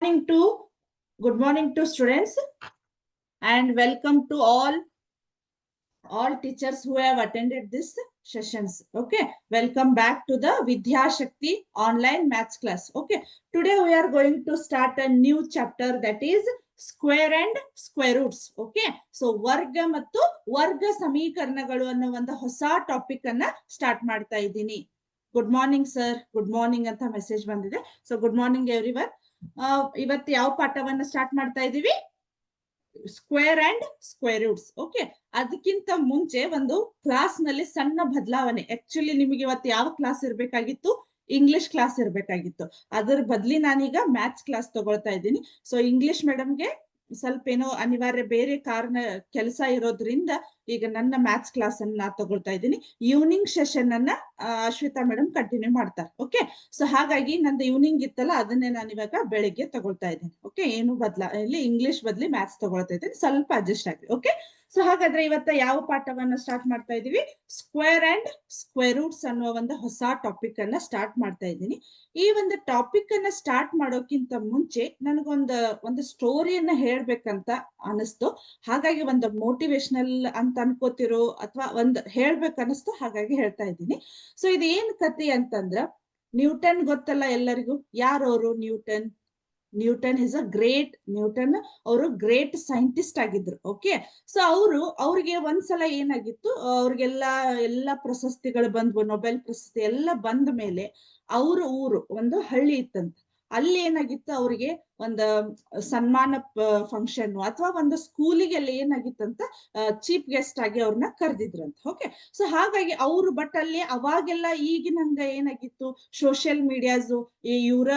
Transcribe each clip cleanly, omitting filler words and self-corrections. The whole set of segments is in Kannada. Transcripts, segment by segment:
morning to good morning to students and welcome to all teachers who have attended this sessions. Okay, welcome back to the Vidya Shakti online maths class. Okay, today we are going to start a new chapter, that is square and square roots. Okay, so ವರ್ಗ ಮತ್ತು ವರ್ಗ ಸಮೀಕರಣಗಳು ಅನ್ನೋ ಒಂದು ಹೊಸ ಟಾಪಿಕ್ ಅನ್ನ ಸ್ಟಾರ್ಟ್ ಮಾಡ್ತಾ ಇದ್ದೀನಿ. Good morning sir, good morning ಅಂತ ಮೆಸೇಜ್ ಬಂದಿದೆ. So good morning everyone. ಇವತ್ತು ಯಾವ ಪಾಠವನ್ನ ಸ್ಟಾರ್ಟ್ ಮಾಡ್ತಾ ಇದೀವಿ? Square and square roots. Okay, ಅದಕ್ಕಿಂತ ಮುಂಚೆ ಒಂದು ಕ್ಲಾಸ್ ನಲ್ಲಿ ಸಣ್ಣ ಬದಲಾವಣೆ. ಆಕ್ಚುಲಿ ನಿಮಗೆ ಇವತ್ತು ಯಾವ ಕ್ಲಾಸ್ ಇರ್ಬೇಕಾಗಿತ್ತು? ಇಂಗ್ಲಿಷ್ ಕ್ಲಾಸ್ ಇರ್ಬೇಕಾಗಿತ್ತು. ಅದರ ಬದ್ಲಿ ನಾನೀಗ ಮ್ಯಾಥ್ಸ್ ಕ್ಲಾಸ್ ತಗೊಳ್ತಾ ಇದ್ದೀನಿ. ಸೊ ಇಂಗ್ಲಿಷ್ ಮೇಡಮ್ಗೆ ಸ್ವಲ್ಪ ಏನೋ ಅನಿವಾರ್ಯ ಬೇರೆ ಕಾರಣ ಕೆಲಸ ಇರೋದ್ರಿಂದ ಈಗ ನನ್ನ ಮ್ಯಾಥ್ಸ್ ಕ್ಲಾಸ್ ಅನ್ನ ನಾ ತಗೊಳ್ತಾ ಇದ್ದೀನಿ. ಈವ್ನಿಂಗ್ ಸೆಷನ್ ಅನ್ನ ಅಶ್ವಿತಾ ಮೇಡಮ್ ಕಂಟಿನ್ಯೂ ಮಾಡ್ತಾರೆ. ಓಕೆ, ಸೊ ಹಾಗಾಗಿ ನಂದು ಈವ್ನಿಂಗ್ ಇತ್ತಲ್ಲ, ಅದನ್ನೇ ನಾನು ಇವಾಗ ಬೆಳಿಗ್ಗೆ ತಗೊಳ್ತಾ ಇದ್ದೀನಿ. ಓಕೆ, ಏನು ಇಲ್ಲಿ ಇಂಗ್ಲಿಷ್ ಬದ್ಲಿ ಮ್ಯಾಥ್ಸ್ ತಗೊಳ್ತಾ ಇದ್ದೀನಿ. ಸ್ವಲ್ಪ ಅಡ್ಜಸ್ಟ್ ಆಗಿ. ಓಕೆ, ಸೊ ಹಾಗಾದ್ರೆ ಇವತ್ತ ಯಾವ ಪಾಠವನ್ನ ಸ್ಟಾರ್ಟ್ ಮಾಡ್ತಾ ಇದೀವಿ? ಸ್ಕ್ವೇರ್ ಅಂಡ್ ಸ್ಕ್ವೇರ್ ರೂಟ್ಸ್ ಅನ್ನುವ ಒಂದು ಹೊಸ ಟಾಪಿಕ್ ಅನ್ನ ಸ್ಟಾರ್ಟ್ ಮಾಡ್ತಾ ಇದ್ದೀನಿ. ಈ ಒಂದು ಟಾಪಿಕ್ ಅನ್ನ ಸ್ಟಾರ್ಟ್ ಮಾಡೋಕ್ಕಿಂತ ಮುಂಚೆ ನನಗೊಂದು ಸ್ಟೋರಿಯನ್ನ ಹೇಳ್ಬೇಕಂತ ಅನಿಸ್ತು. ಹಾಗಾಗಿ ಒಂದು ಮೋಟಿವೇಶನಲ್ ಅಂತ ಅನ್ಕೋತಿರೋ ಅಥವಾ ಒಂದು ಹೇಳ್ಬೇಕನ್ನಿಸ್ತು, ಹಾಗಾಗಿ ಹೇಳ್ತಾ ಇದ್ದೀನಿ. ಸೊ ಇದು ಏನ್ ಕತೆ ಅಂತಂದ್ರ, ನ್ಯೂಟನ್ ಗೊತ್ತಲ್ಲ ಎಲ್ಲರಿಗೂ. ಯಾರವರು ನ್ಯೂಟನ್? ನ್ಯೂಟನ್ ಇಸ್ ನ್ಯೂಟನ್ ಅವರು ಗ್ರೇಟ್ ಸೈಂಟಿಸ್ಟ್ ಆಗಿದ್ರು. ಓಕೆ, ಸೊ ಅವ್ರಿಗೆ ಒಂದ್ಸಲ ಏನಾಗಿತ್ತು, ಅವ್ರಿಗೆಲ್ಲ ಪ್ರಶಸ್ತಿಗಳು ಬಂದ್ವು, ನೊಬೆಲ್ ಪ್ರಶಸ್ತಿ ಎಲ್ಲ ಬಂದ ಮೇಲೆ ಅವ್ರ ಊರು ಒಂದು ಹಳ್ಳಿ ಇತ್ತಂತ. ಅಲ್ಲಿ ಏನಾಗಿತ್ತು, ಅವ್ರಿಗೆ ಒಂದು ಸನ್ಮಾನ ಫಂಕ್ಷನ್ ಅಥವಾ ಒಂದು ಸ್ಕೂಲಿಗೆಲ್ಲ ಏನಾಗಿತ್ತಂತ ಚೀಫ್ ಗೆಸ್ಟ್ ಆಗಿ ಅವ್ರನ್ನ ಕರೆದಿದ್ರಂತ. ಓಕೆ, ಸೊ ಹಾಗಾಗಿ ಅವರು ಬಟ್ ಅಲ್ಲಿ ಅವಾಗೆಲ್ಲ ಈಗಿನಂಗ ಏನಾಗಿತ್ತು, ಸೋಷಿಯಲ್ ಮೀಡಿಯಾಸ್ ಇವರ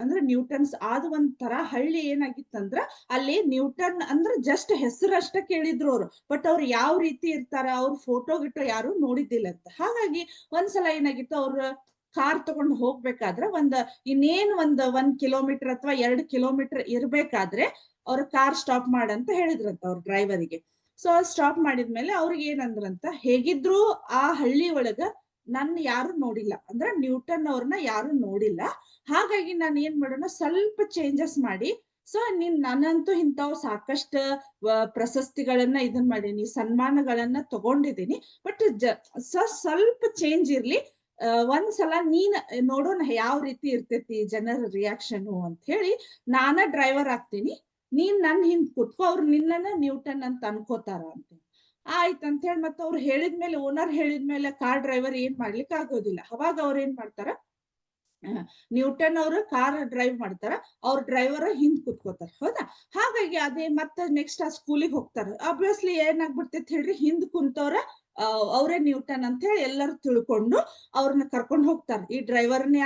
ಅಂದ್ರೆ ನ್ಯೂಟನ್ಸ್ ಆದ ಒಂಥರ ಹಳ್ಳಿ ಏನಾಗಿತ್ತಂದ್ರ, ಅಲ್ಲಿ ನ್ಯೂಟನ್ ಅಂದ್ರೆ ಜಸ್ಟ್ ಹೆಸರಷ್ಟ ಕೇಳಿದ್ರು ಅವ್ರು. ಬಟ್ ಅವ್ರು ಯಾವ ರೀತಿ ಇರ್ತಾರ, ಅವ್ರ ಫೋಟೋ ಗಿಟೋ ಯಾರು ನೋಡಿದ್ದಿಲ್ಲ ಅಂತ. ಹಾಗಾಗಿ ಒಂದ್ಸಲ ಏನಾಗಿತ್ತು, ಅವ್ರ ಕಾರ್ ತಗೊಂಡು ಹೋಗ್ಬೇಕಾದ್ರೆ ಇನ್ನೇನ್ 1 ಕಿಲೋಮೀಟರ್ ಅಥವಾ 2 ಕಿಲೋಮೀಟರ್ ಇರ್ಬೇಕಾದ್ರೆ ಅವ್ರ ಕಾರ್ ಸ್ಟಾಪ್ ಮಾಡಂತ ಹೇಳಿದ್ರಂತ ಅವ್ರ ಡ್ರೈವರಿಗೆ. ಸೊ ಸ್ಟಾಪ್ ಮಾಡಿದ್ಮೇಲೆ ಅವ್ರಿಗೆ ಏನಂದ್ರಂತ, ಹೇಗಿದ್ರು ಆ ಹಳ್ಳಿ ಒಳಗ ನನ್ನ ಯಾರು ನೋಡಿಲ್ಲ, ಅಂದ್ರೆ ನ್ಯೂಟನ್ ಅವ್ರನ್ನ ಯಾರು ನೋಡಿಲ್ಲ. ಹಾಗಾಗಿ ನಾನು ಏನ್ ಮಾಡೋಣ, ಸ್ವಲ್ಪ ಚೇಂಜಸ್ ಮಾಡಿ, ಸೊ ನಾನಂತೂ ಇಂಥವ್ ಸಾಕಷ್ಟು ಪ್ರಶಸ್ತಿಗಳನ್ನ ಇದನ್ ಮಾಡೀನಿ, ಸನ್ಮಾನಗಳನ್ನ ತಗೊಂಡಿದ್ದೀನಿ. ಬಟ್ ಸ್ವಲ್ಪ ಚೇಂಜ್ ಇರ್ಲಿ, ಒಂದ್ಸಲ ನೀನ್ ನೋಡೋಣ ಯಾವ ರೀತಿ ಇರ್ತೈತಿ ಜನರ ರಿಯಾಕ್ಷನ್ ಅಂತ ಹೇಳಿ ನಾನ ಡ್ರೈವರ್ ಆಗ್ತೀನಿ, ನೀನ್ ನನ್ ಹಿಂದ್ ಕೂತ್ಕೋ, ಅವ್ರು ನಿನ್ನನ್ನ ನ್ಯೂಟನ್ ಅಂತ ಅನ್ಕೋತಾರ ಅಂತ. ಆಯ್ತಂತ ಹೇಳಿ ಮತ್ತೆ ಅವ್ರು ಹೇಳಿದ್ಮೇಲೆ, ಓನರ್ ಹೇಳಿದ್ಮೇಲೆ ಕಾರ್ ಡ್ರೈವರ್ ಏನ್ ಮಾಡ್ಲಿಕ್ಕೆ ಆಗೋದಿಲ್ಲ. ಅವಾಗ ಅವ್ರ ಏನ್ ಮಾಡ್ತಾರ, ನ್ಯೂಟನ್ ಅವರು ಕಾರ್ ಡ್ರೈವ್ ಮಾಡ್ತಾರ, ಅವ್ರ ಡ್ರೈವರ್ ಹಿಂದ್ ಕುತ್ಕೋತಾರ. ಹೌದಾ? ಹಾಗಾಗಿ ಅದೇ ಮತ್ತೆ ನೆಕ್ಸ್ಟ್ ಆ ಸ್ಕೂಲಿಗೆ ಹೋಗ್ತಾರ. ಆಬ್ವಿಯಸ್ಲಿ ಏನಾಗ್ಬಿಡ್ತೈತಿ ಹೇಳ್ರಿ, ಹಿಂದ್ ಕುಂತವ್ರ ಅವರೇ ನ್ಯೂಟನ್ ಅಂತ ಹೇಳಿ ಎಲ್ಲರೂ ತಿಳ್ಕೊಂಡು ಅವ್ರನ್ನ ಕರ್ಕೊಂಡು ಹೋಗ್ತಾರೆ. ಈ ಡ್ರೈವರ್ನ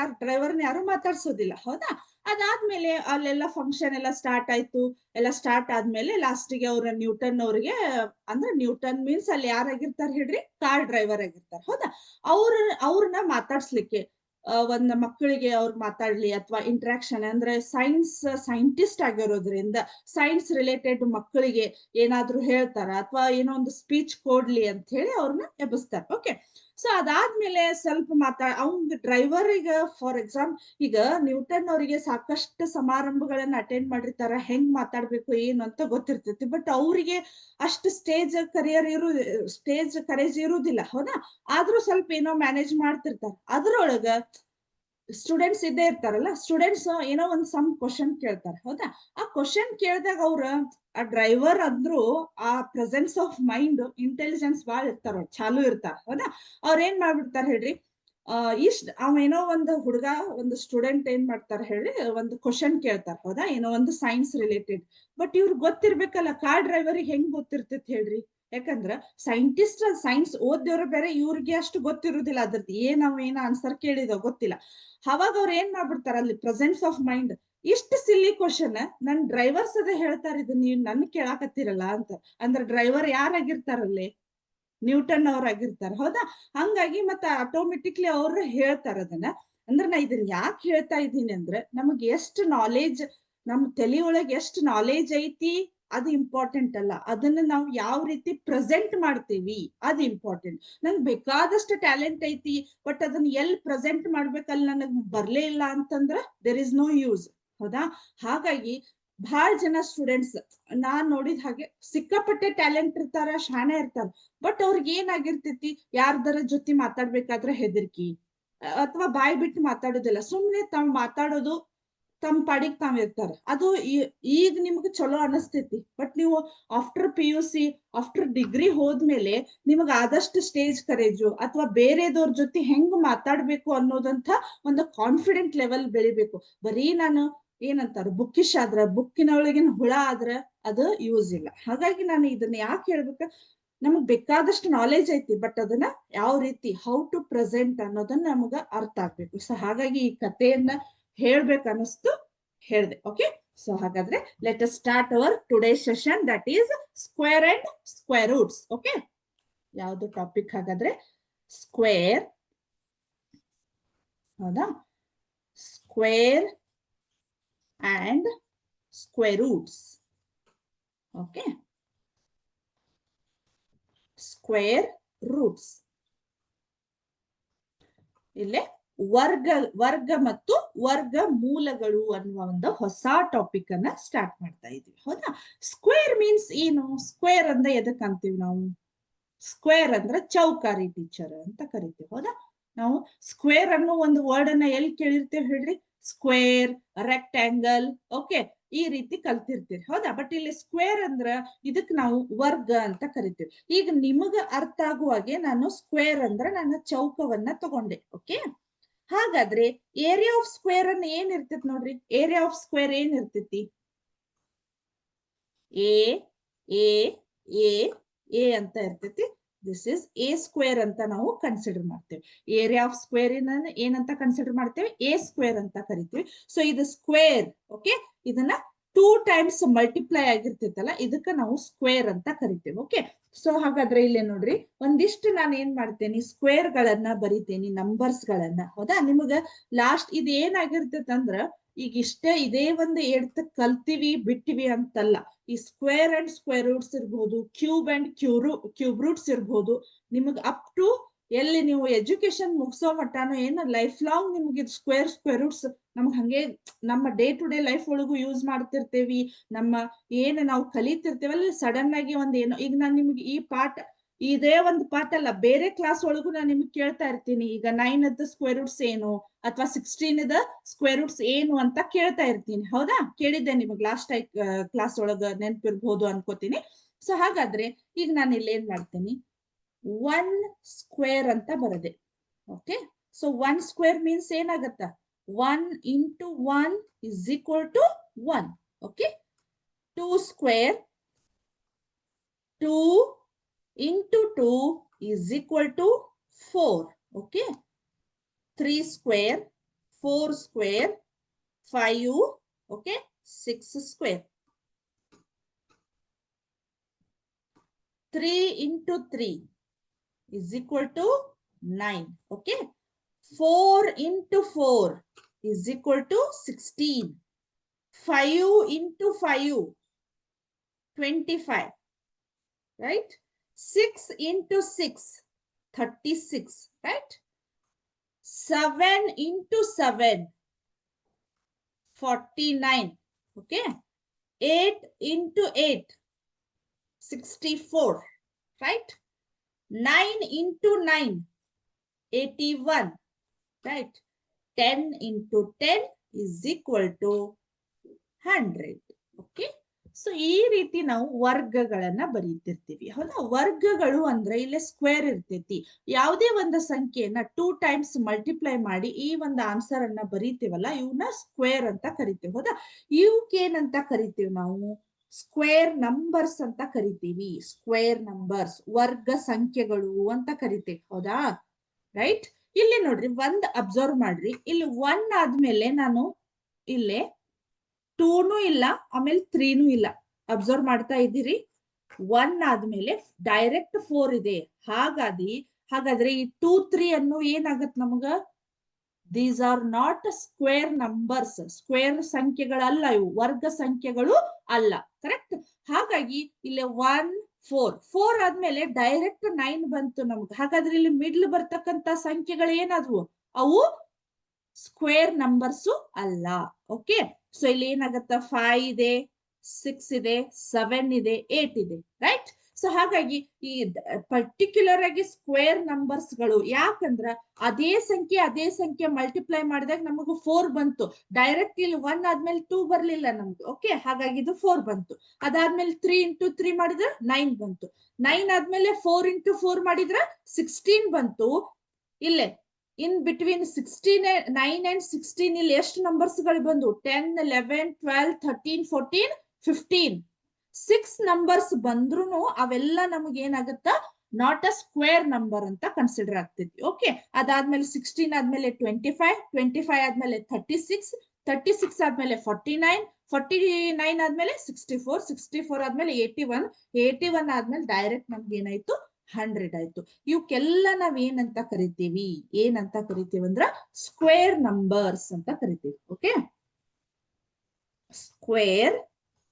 ಯಾರು ಮಾತಾಡ್ಸೋದಿಲ್ಲ. ಹೌದಾ? ಅದಾದ್ಮೇಲೆ ಅಲ್ಲೆಲ್ಲ ಫಂಕ್ಷನ್ ಎಲ್ಲ ಸ್ಟಾರ್ಟ್ ಆಯ್ತು. ಎಲ್ಲ ಸ್ಟಾರ್ಟ್ ಆದ್ಮೇಲೆ ಲಾಸ್ಟಿಗೆ ಅವ್ರ ನ್ಯೂಟನ್ ಅವ್ರಿಗೆ, ಅಂದ್ರೆ ನ್ಯೂಟನ್ ಮೀನ್ಸ್ ಅಲ್ಲಿ ಯಾರಾಗಿರ್ತಾರ ಹೇಳ್ರಿ, ಕಾರ್ ಡ್ರೈವರ್ ಆಗಿರ್ತಾರ. ಹೌದಾ? ಅವ್ರನ್ನ ಮಾತಾಡ್ಸ್ಲಿಕ್ಕೆ ಒಂದ್ ಮಕ್ಕಳಿಗೆ ಅವ್ರು ಮಾತಾಡ್ಲಿ ಅಥವಾ ಇಂಟ್ರಾಕ್ಷನ್ ಅಂದ್ರೆ ಸೈಂಟಿಸ್ಟ್ ಆಗಿರೋದ್ರಿಂದ ಸೈನ್ಸ್ ರಿಲೇಟೆಡ್ ಮಕ್ಕಳಿಗೆ ಏನಾದ್ರು ಹೇಳ್ತಾರ ಅಥವಾ ಏನೋ ಒಂದು ಸ್ಪೀಚ್ ಕೊಡ್ಲಿ ಅಂತ ಹೇಳಿ ಅವ್ರನ್ನ ಎಬ್ಬಿಸ್ತಾರೆ. ಓಕೆ, ಸೊ ಅದಾದ್ಮೇಲೆ ಸ್ವಲ್ಪ ಅವ್ನ ಡ್ರೈವರ್ಗ ಫಾರ್ ಎಕ್ಸಾಂಪಲ್ ಈಗ ನ್ಯೂಟನ್ ಅವರಿಗೆ ಸಾಕಷ್ಟು ಸಮಾರಂಭಗಳನ್ನ ಅಟೆಂಡ್ ಮಾಡಿರ್ತಾರ, ಹೆಂಗ್ ಮಾತಾಡ್ಬೇಕು ಏನು ಅಂತ ಗೊತ್ತಿರ್ತೈತಿ. ಬಟ್ ಅವ್ರಿಗೆ ಅಷ್ಟು ಸ್ಟೇಜ್ ಕರೇಜ್ ಇರುವುದಿಲ್ಲ. ಹೌದಾ? ಆದ್ರೂ ಸ್ವಲ್ಪ ಏನೋ ಮ್ಯಾನೇಜ್ ಮಾಡ್ತಿರ್ತಾರ. ಅದ್ರೊಳಗ ಸ್ಟೂಡೆಂಟ್ಸ್ ಇದ್ದೇ ಇರ್ತಾರಲ್ಲ, ಸ್ಟೂಡೆಂಟ್ಸ್ ಏನೋ ಒಂದ್ ಸಮ್ ಕ್ವಶನ್ ಕೇಳ್ತಾರೆ. ಹೌದಾ? ಆ ಕ್ವಶನ್ ಕೇಳಿದಾಗ ಆ ಡ್ರೈವರ್ ಅಂದ್ರು ಆ ಪ್ರೆಸೆನ್ಸ್ ಆಫ್ ಮೈಂಡ್, ಇಂಟೆಲಿಜೆನ್ಸ್ ಬಾಳ್ ಇರ್ತಾರ, ಚಾಲು ಇರ್ತಾರ. ಹೌದಾ? ಅವ್ರ ಏನ್ ಮಾಡ್ಬಿಡ್ತಾರ ಹೇಳ್ರಿ, ಅವೇನೋ ಒಂದು ಹುಡುಗ, ಒಂದು ಸ್ಟೂಡೆಂಟ್ ಏನ್ ಮಾಡ್ತಾರ ಹೇಳ್ರಿ, ಒಂದು ಕ್ವಶನ್ ಕೇಳ್ತಾರ. ಹೌದಾ? ಏನೋ ಒಂದು ಸೈನ್ಸ್ ರಿಲೇಟೆಡ್. ಬಟ್ ಇವ್ರು ಗೊತ್ತಿರ್ಬೇಕಲ್ಲ, ಕಾರ್ ಡ್ರೈವರಿಗೆ ಹೆಂಗ್ ಗೊತ್ತಿರ್ತೈತಿ ಹೇಳ್ರಿ? ಯಾಕಂದ್ರ ಸೈನ್ಸ್ ಓದ್ದವ್ರ ಬೇರೆ, ಇವ್ರಿಗೆ ಅಷ್ಟು ಗೊತ್ತಿರುದಿಲ್ಲ ಅದ್ರದ್ದು ಏನ ಆನ್ಸರ್ ಕೇಳಿದೋ ಗೊತ್ತಿಲ್ಲ. ಅವಾಗ ಅವ್ರ ಏನ್ ಮಾಡ್ಬಿಡ್ತಾರ, ಅಲ್ಲಿ ಪ್ರೆಸೆನ್ಸ್ ಆಫ್ ಮೈಂಡ್, ಇಷ್ಟು ಸಿಲ್ಲಿ ಕ್ವಶನ್ ನನ್ ಡ್ರೈವರ್ಸ್ ಅದೇ ಹೇಳ್ತಾರ, ಇದು ನೀವ್ ನನ್ ಕೇಳಾಕತ್ತೀರಲ್ಲ ಅಂತ. ಅಂದ್ರೆ ಡ್ರೈವರ್ ಯಾರಾಗಿರ್ತಾರಲ್ಲಿ? ನ್ಯೂಟನ್ ಅವ್ರಾಗಿರ್ತಾರ. ಹೌದಾ? ಹಂಗಾಗಿ ಮತ್ತೆ ಆಟೋಮೆಟಿಕ್ಲಿ ಅವ್ರು ಹೇಳ್ತಾರ ಅದನ್ನ. ಅಂದ್ರೆ ನಾ ಇದನ್ನ ಯಾಕೆ ಹೇಳ್ತಾ ಇದ್ದೀನಿ ಅಂದ್ರೆ, ನಮಗ್ ಎಷ್ಟು ನಾಲೆಜ್, ನಮ್ ತಲೆ ಒಳಗೆ ಎಷ್ಟು ನಾಲೆಜ್ ಐತಿ ಅದು ಇಂಪಾರ್ಟೆಂಟ್ ಅಲ್ಲ, ಅದನ್ನ ನಾವು ಯಾವ ರೀತಿ ಪ್ರೆಸೆಂಟ್ ಮಾಡ್ತೀವಿ ಅದು ಇಂಪಾರ್ಟೆಂಟ್. ನಂಗೆ ಬೇಕಾದಷ್ಟು ಟ್ಯಾಲೆಂಟ್ ಐತಿ, ಬಟ್ ಅದನ್ನ ಎಲ್ಲಿ ಪ್ರೆಸೆಂಟ್ ಮಾಡ್ಬೇಕಲ್ಲಿ ನನಗ್ ಬರ್ಲೇ ಇಲ್ಲ ಅಂತಂದ್ರ ದೇರ್ ಇಸ್ ನೋ ಯೂಸ್. ಹೌದಾ. ಹಾಗಾಗಿ ಬಹಳ ಜನ ಸ್ಟೂಡೆಂಟ್ಸ್ ನಾನ್ ನೋಡಿದ ಹಾಗೆ ಸಿಕ್ಕಾಪಟ್ಟೆ ಟ್ಯಾಲೆಂಟ್ ಇರ್ತಾರ, ಶಾಣೆ ಇರ್ತಾರ, ಬಟ್ ಅವ್ರಿಗೆ ಏನಾಗಿರ್ತೈತಿ, ಯಾರ್ದರ ಜೊತೆ ಮಾತಾಡ್ಬೇಕಾದ್ರೆ ಹೆದರ್ಕಿ ಅಥವಾ ಬಾಯಿ ಬಿಟ್ಟು ಮಾತಾಡೋದಿಲ್ಲ, ಸುಮ್ನೆ ತಾವ್ ಮಾತಾಡೋದು, ತಮ್ಮ ಪಾಡಿಗೆ ತಾವ್ ಇರ್ತಾರೆ. ಅದು ಈಗ ನಿಮ್ಗೆ ಚಲೋ ಅನಿಸ್ತೈತಿ, ಬಟ್ ನೀವು ಆಫ್ಟರ್ PUC ಆಫ್ಟರ್ ಡಿಗ್ರಿ ಹೋದ್ಮೇಲೆ ನಿಮಗ್ ಆದಷ್ಟು ಸ್ಟೇಜ್ ಕರೇಜು ಅಥವಾ ಬೇರೆದವ್ರ ಜೊತೆ ಹೆಂಗ್ ಮಾತಾಡ್ಬೇಕು ಅನ್ನೋದಂತ ಒಂದು ಕಾನ್ಫಿಡೆಂಟ್ ಲೆವೆಲ್ ಬೆಳಿಬೇಕು. ಬರೀ ನಾನು ಏನಂತಾರ ಬುಕ್ಕಿಶ್ ಆದ್ರ, ಬುಕ್ಕಿನ ಒಳಗಿನ ಹುಳ ಆದ್ರ ಅದು ಯೂಸ್ ಇಲ್ಲ. ಹಾಗಾಗಿ ನಾನು ಇದನ್ನ ಯಾಕೆ ಹೇಳ್ಬೇಕ, ನಮಗ್ ಬೇಕಾದಷ್ಟು ನಾಲೆಜ್ ಐತಿ, ಬಟ್ ಅದನ್ನ ಯಾವ ರೀತಿ ಹೌ ಟು ಪ್ರೆಸೆಂಟ್ ಅನ್ನೋದನ್ನ ನಮಗ ಅರ್ಥ ಆಗ್ಬೇಕು. ಸೊ ಹಾಗಾಗಿ ಈ ಕಥೆಯನ್ನ ಹೇಳ್ಬೇಕು ಅನಿಸ್ತು, ಹೇಳ್ದೆ. ಓಕೆ, ಸೊ ಹಾಗಾದ್ರೆ let us start our today session, that is square and square roots. Okay, ಯಾವ್ದು ಟಾಪಿಕ್ ಹಾಗಾದ್ರೆ? ಸ್ಕ್ವೇರ್, ಹೌದಾ, square and square roots. Okay, square roots. ಇಲ್ಲೇ ವರ್ಗ ಮತ್ತು ವರ್ಗ ಮೂಲಗಳು ಅನ್ನುವ ಒಂದು ಹೊಸ ಟಾಪಿಕ್ ಅನ್ನ ಸ್ಟಾರ್ಟ್ ಮಾಡ್ತಾ ಇದೀವಿ. ಹೌದಾ. ಸ್ಕ್ವೇರ್ ಮೀನ್ಸ್ ಏನು? ಸ್ಕ್ವೇರ್ ಅಂದ್ರೆ ಎದಕ್ ಅಂತೀವಿ ನಾವು? ಸ್ಕ್ವೇರ್ ಅಂದ್ರೆ ಚೌಕಾರಿ ಟೀಚರ್ ಅಂತ ಕರಿತೀವಿ. ಹೌದಾ. ನಾವು ಸ್ಕ್ವೇರ್ ಅನ್ನೋ ಒಂದು ವರ್ಡ್ ಅನ್ನ ಎಲ್ಲಿ ಕೇಳಿರ್ತೇವೆ ಹೇಳ್ರಿ? ಸ್ಕ್ವೇರ್, ರೆಕ್ಟ್ಯಾಂಗಲ್, ಓಕೆ, ಈ ರೀತಿ ಕಲ್ತಿರ್ತೀರಿ. ಹೌದಾ. ಬಟ್ ಇಲ್ಲಿ ಸ್ಕ್ವೇರ್ ಅಂದ್ರ ಇದಕ್ ನಾವು ವರ್ಗ ಅಂತ ಕರಿತೀವಿ. ಈಗ ನಿಮಗ ಅರ್ಥ ಆಗುವಾಗೆ ನಾನು ಸ್ಕ್ವೇರ್ ಅಂದ್ರ ನನ್ನ ಚೌಕವನ್ನ ತಗೊಂಡೆ. ಓಕೆ, ಹಾಗಾದ್ರೆ ಏರಿಯಾ ಆಫ್ ಸ್ಕ್ವೇರ್ ಅನ್ನ ಏನ್ ಇರ್ತೈತಿ ನೋಡ್ರಿ? ಏರಿಯಾ ಆಫ್ ಸ್ಕ್ವೇರ್ ಏನ್ ಇರ್ತೈತಿ? ಎ ಎ ಎ ಎ ಅಂತ ಇರ್ತೈತಿ. ದಿಸ್ ಇಸ್ ಎ ಸ್ಕ್ವೇರ್ ಅಂತ ನಾವು ಕನ್ಸಿಡರ್ ಮಾಡ್ತೇವೆ. ಏರಿಯಾ ಆಫ್ ಸ್ಕ್ವೇರ್ ಏನಂತ ಕನ್ಸಿಡರ್ ಮಾಡ್ತೇವೆ? ಎ ಸ್ಕ್ವೇರ್ ಅಂತ ಕರಿತೀವಿ. ಸೊ ಇದು ಸ್ಕ್ವೇರ್. ಓಕೆ, ಇದನ್ನ 2 ಟೈಮ್ಸ್ ಮಲ್ಟಿಪ್ಲೈ ಆಗಿರ್ತೈತಲ್ಲ, ಇದಕ್ಕ ನಾವು ಸ್ಕ್ವೇರ್ ಅಂತ ಕರಿತೇವೆ. ಓಕೆ, ಸೊ ಹಾಗಾದ್ರೆ ಇಲ್ಲೇ ನೋಡ್ರಿ, ಒಂದಿಷ್ಟು ನಾನು ಏನ್ ಮಾಡ್ತೇನೆ, ಸ್ಕ್ವೇರ್ ಗಳನ್ನ ಬರಿತೇನೆ, ನಂಬರ್ಸ್ ಗಳನ್ನ. ಹೌದಾ. ನಿಮಗ ಲಾಸ್ಟ್ ಇದು ಏನಾಗಿರ್ತೈತಂದ್ರ, ಈಗ ಇಷ್ಟೇ ಇದೇ ಒಂದು ಎಡ್ತ ಕಲ್ತಿವಿ ಬಿಟ್ಟಿವಿ ಅಂತಲ್ಲ. ಈ ಸ್ಕ್ವೇರ್ ಅಂಡ್ ಸ್ಕ್ವೇರ್ ರೂಟ್ಸ್ ಇರ್ಬೋದು, ಕ್ಯೂಬ್ ಅಂಡ್ ಕ್ಯೂಬ್ ರೂಟ್ಸ್ ಇರ್ಬೋದು, ನಿಮಗ್ ಅಪ್ ಟು ಎಲ್ಲಿ ನೀವು ಎಜುಕೇಶನ್ ಮುಗಿಸೋ ಮಟ್ಟಾನು ಏನು ಲೈಫ್ ಲಾಂಗ್ ನಿಮ್ಗೆ ಸ್ಕ್ವೇರ್ ರೂಟ್ಸ್ ನಮ್ಗೆ ಹಂಗೆ ನಮ್ಮ ಡೇ ಟು ಡೇ ಲೈಫ್ ಒಳಗೂ ಯೂಸ್ ಮಾಡ್ತಿರ್ತೇವಿ. ನಮ್ಮ ಏನು ನಾವು ಕಲಿತಿರ್ತೇವಲ್ಲ, ಸಡನ್ ಆಗಿ ಒಂದ್ ಏನೋ, ಈಗ ನಾನು ನಿಮ್ಗೆ ಈ ಪಾಠ, ಇದೇ ಒಂದು ಪಾಠ ಅಲ್ಲ, ಬೇರೆ ಕ್ಲಾಸ್ ಒಳಗೂ ನಾನು ನಿಮ್ಗೆ ಕೇಳ್ತಾ ಇರ್ತೀನಿ. ಈಗ 9 ಸ್ಕ್ವೇರ್ ರೂಟ್ಸ್ ಏನು ಅಥವಾ 16 ಸ್ಕ್ವೇರ್ ರೂಟ್ಸ್ ಏನು ಅಂತ ಕೇಳ್ತಾ ಇರ್ತೀನಿ. ಹೌದಾ. ಕೇಳಿದ್ದೆ ನಿಮಗೆ ಲಾಸ್ಟ್ ಕ್ಲಾಸ್ ಒಳಗ, ನೆನಪಿರ್ಬೋದು ಅನ್ಕೋತೀನಿ. ಸೊ ಹಾಗಾದ್ರೆ ಈಗ ನಾನು ಇಲ್ಲಿ ಏನ್ ಮಾಡ್ತೀನಿ, 1 ಸ್ಕ್ವೇರ್ ಅಂತ ಬರದೆ. ಓಕೆ, ಸೊ 1 ಸ್ಕ್ವೇರ್ ಮೀನ್ಸ್ ಏನಾಗತ್ತ? 1 into 1 is equal to 1. Okay, 2 square, 2 into 2 is equal to 4. Okay, 3 square, 4 square, 5, okay, 6 square. 3 into 3 is equal to 9. Okay, 4 into 4 is equal to 16. 5 into 5, 25. Right? 6 into 6, 36, right? 7 into 7, 49, okay? 8 into 8, 64, right? 9 into 9, 81, right? 10 into 10 is equal to 100, okay? So ಈ ರೀತಿ ನಾವು ವರ್ಗಗಳನ್ನ ಬರೀತಿರ್ತೀವಿ. ಹೌದಾ. ವರ್ಗಗಳು ಅಂದ್ರೆ ಇಲ್ಲಿ ಸ್ಕ್ವೇರ್ ಇರ್ತೈತಿ. ಯಾವುದೇ ಒಂದು ಸಂಖ್ಯೆಯನ್ನ 2 ಟೈಮ್ಸ್ ಮಲ್ಟಿಪ್ಲೈ ಮಾಡಿ ಈ ಒಂದು ಆನ್ಸರ್ ಅನ್ನ ಬರೀತೀವಲ್ಲ, ಇವನ್ನ ಸ್ಕ್ವೇರ್ ಅಂತ ಕರಿತೀವಿ. ಹೌದಾ. ಇವಕ್ಕೇನಂತ ಕರಿತೀವಿ ನಾವು? ಸ್ಕ್ವೇರ್ ನಂಬರ್ಸ್ ಅಂತ ಕರಿತೀವಿ. ಸ್ಕ್ವೇರ್ ನಂಬರ್ಸ್, ವರ್ಗ ಸಂಖ್ಯೆಗಳು ಅಂತ ಕರಿತೀವಿ. ಹೌದಾ. ರೈಟ್. ಇಲ್ಲಿ ನೋಡ್ರಿ, ಒಂದ್ ಅಬ್ಸರ್ವ್ ಮಾಡ್ರಿ, ಇಲ್ಲಿ 1 ಆದ್ಮೇಲೆ ನಾನು ಇಲ್ಲೇ 2 ಇಲ್ಲ, ಆಮೇಲೆ 3 ಇಲ್ಲ. ಅಬ್ಸರ್ವ್ ಮಾಡ್ತಾ ಇದ್ದೀರಿ? 1 ಆದ್ಮೇಲೆ ಡೈರೆಕ್ಟ್ 4 ಇದೆ. ಹಾಗಾದ್ರೆ ಈ 2, 3 ಅನ್ನು ಏನಾಗತ್ ನಮಗ? These are not square numbers. Square ಸಂಖ್ಯೆಗಳಲ್ಲ ಇವು, ವರ್ಗ ಸಂಖ್ಯೆಗಳು ಅಲ್ಲ. ಕರೆಕ್ಟ್. ಹಾಗಾಗಿ ಇಲ್ಲಿ 1, 4 ಆದ್ಮೇಲೆ ಡೈರೆಕ್ಟ್ 9 ಬಂತು ನಮ್ಗೆ. ಹಾಗಾದ್ರೆ ಇಲ್ಲಿ ಮಿಡ್ಲ್ ಬರ್ತಕ್ಕಂತ ಸಂಖ್ಯೆಗಳು ಏನಾದ್ವು? ಅವು ಸ್ಕ್ವೇರ್ ನಂಬರ್ಸ್ ಅಲ್ಲ. ಓಕೆ, ಸೊ ಇಲ್ಲಿ ಏನಾಗತ್ತ 5 ಇದೆ, 6 ಇದೆ, 7 ಇದೆ, 8 ಇದೆ, ರೈಟ್. ಸೊ ಹಾಗಾಗಿ ಈ ಪರ್ಟಿಕ್ಯುಲರ್ ಆಗಿ ಸ್ಕ್ವೇರ್ ನಂಬರ್ಸ್ ಗಳು ಯಾಕಂದ್ರ ಅದೇ ಸಂಖ್ಯೆ ಮಲ್ಟಿಪ್ಲೈ ಮಾಡಿದಾಗ ನಮಗೂ 4 ಬಂತು. ಡೈರೆಕ್ಟ್ ಇಲ್ಲಿ 1 ಆದ್ಮೇಲೆ 2 ಬರ್ಲಿಲ್ಲ ನಮ್ದು. ಓಕೆ, ಹಾಗಾಗಿ ಇದು 4 ಬಂತು. ಅದಾದ್ಮೇಲೆ 3 ಇಂಟು 3 ಮಾಡಿದ್ರೆ 9 ಬಂತು. 9 ಆದ್ಮೇಲೆ 4 ಇಂಟು 4 ಮಾಡಿದ್ರೆ 16 ಬಂತು. ಇಲ್ಲೇ ಇನ್ ಬಿಟ್ವೀನ್ 9 and 16 ಇಲ್ಲಿ ಎಷ್ಟು ನಂಬರ್ಸ್ ಗಳು ಬಂದು 10, 11, 12, 13, 14, 15. 6 ನಂಬರ್ಸ್ ಬಂದ್ರು ಅವೆಲ್ಲ ನಮಗೆ ಏನಾಗುತ್ತ ನಾಟ್ ಅ ಸ್ಕ್ವೇರ್ ನಂಬರ್ ಅಂತ ಕನ್ಸಿಡರ್ ಆಗ್ತೈತಿ. ಓಕೆ, ಅದಾದ್ಮೇಲೆ 16 ಆದ್ಮೇಲೆ 25, 25 ಆದ್ಮೇಲೆ 36, 36 ಆದ್ಮೇಲೆ 49, 49 ಆದ್ಮೇಲೆ 64, 64 ಆದ್ಮೇಲೆ 81, 81 ಆದ್ಮೇಲೆ ಡೈರೆಕ್ಟ್ ನಮ್ಗೆ ಏನಾಯ್ತು 100 ಆಯ್ತು. ಇವಕ್ಕೆಲ್ಲ ನಾವ್ ಏನಂತ ಕರಿತೀವಿ ಅಂದ್ರ ಸ್ಕ್ವೇರ್ ನಂಬರ್ಸ್ ಅಂತ ಕರಿತೀವಿ. ಓಕೆ, ಸ್ಕ್ವೇರ್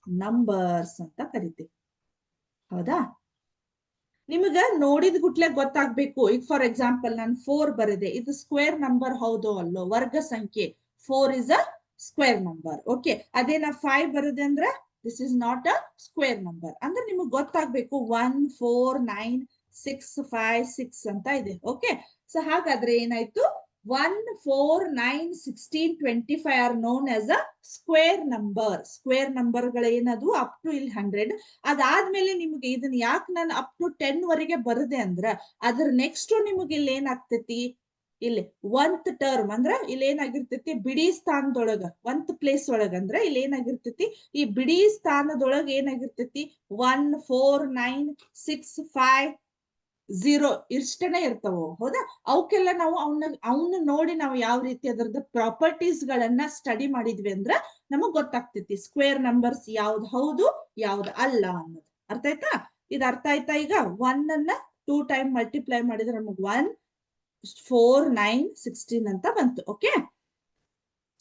ನಂಬರ್ಸ್ ಅಂತ ಕರಿತೀವಿ. ಹೌದಾ? ನಿಮಗ ನೋಡಿದ ಗುಟ್ಲೆ ಗೊತ್ತಾಗ್ಬೇಕು. ಈಗ ಫಾರ್ ಎಕ್ಸಾಂಪಲ್ ನಾನು 4 ಬರೆದೆ, ಇದು ಸ್ಕ್ವೇರ್ ನಂಬರ್ ಹೌದೋ ಅಲ್ಲೋ? ವರ್ಗ ಸಂಖ್ಯೆ 4 is a square number. Okay, ಅದೇ ನಾ 5 ಬರದೆ ಅಂದ್ರ this is not a square number. ಅಂದ್ರೆ ನಿಮಗ್ ಗೊತ್ತಾಗ್ಬೇಕು 1, 4, 9, 6, 5, 6 ಅಂತ ಇದೆ. ಓಕೆ, ಸೊ ಹಾಗಾದ್ರೆ ಏನಾಯ್ತು 1, 4, 9, 16, 25 are known as a square number. Square number ಗಳೇನದು ಅಪ್ ಟು ಇಲ್ಲಿ 100. ಅದಾದ್ಮೇಲೆ ನಿಮ್ಗೆ ಇದನ್ನ ಯಾಕೆ ನಾನು ಅಪ್ ಟು 10 ವರೆಗೆ ಬರದೆ ಅಂದ್ರ ಅದ್ರ ನೆಕ್ಸ್ಟ್ ನಿಮ್ಗೆ ಇಲ್ಲಿ ಏನಾಗ್ತೈತಿ, ಇಲ್ಲಿ 1th ಟರ್ಮ್ ಅಂದ್ರ ಇಲ್ಲಿ ಏನಾಗಿರ್ತೈತಿ ಬಿಡಿ ಸ್ಥಾನದೊಳಗ 1th ಪ್ಲೇಸ್ ಒಳಗ ಅಂದ್ರ ಇಲ್ಲಿ ಏನಾಗಿರ್ತೈತಿ ಈ ಬಿಡಿ ಸ್ಥಾನದೊಳಗ ಏನಾಗಿರ್ತೈತಿ 1, 4, 9, 6, 5, 0 ಇಷ್ಟನೇ ಇರ್ತಾವ. ಹೌದಾ? ಅವಕ್ಕೆಲ್ಲ ನಾವು ಅವನ್ನ ನೋಡಿ ನಾವು ಯಾವ ರೀತಿ ಅದರದ ಪ್ರಾಪರ್ಟೀಸ್ ಗಳನ್ನ ಸ್ಟಡಿ ಮಾಡಿದ್ವಿ ಅಂದ್ರ ನಮಗ್ ಗೊತ್ತಾಗ್ತೈತಿ ಸ್ಕ್ವೇರ್ ನಂಬರ್ಸ್ ಯಾವ್ದು ಹೌದು ಯಾವ್ದು ಅಲ್ಲ ಅನ್ನೋದು. ಅರ್ಥ ಆಯ್ತಾ? ಇದು ಅರ್ಥ ಆಯ್ತಾ? ಈಗ 1 ಅನ್ನ 2 ಟೈಮ್ ಮಲ್ಟಿಪ್ಲೈ ಮಾಡಿದ್ರೆ ನಮಗ್ 1, 4, 9, 16 ಅಂತ ಬಂತು. ಓಕೆ,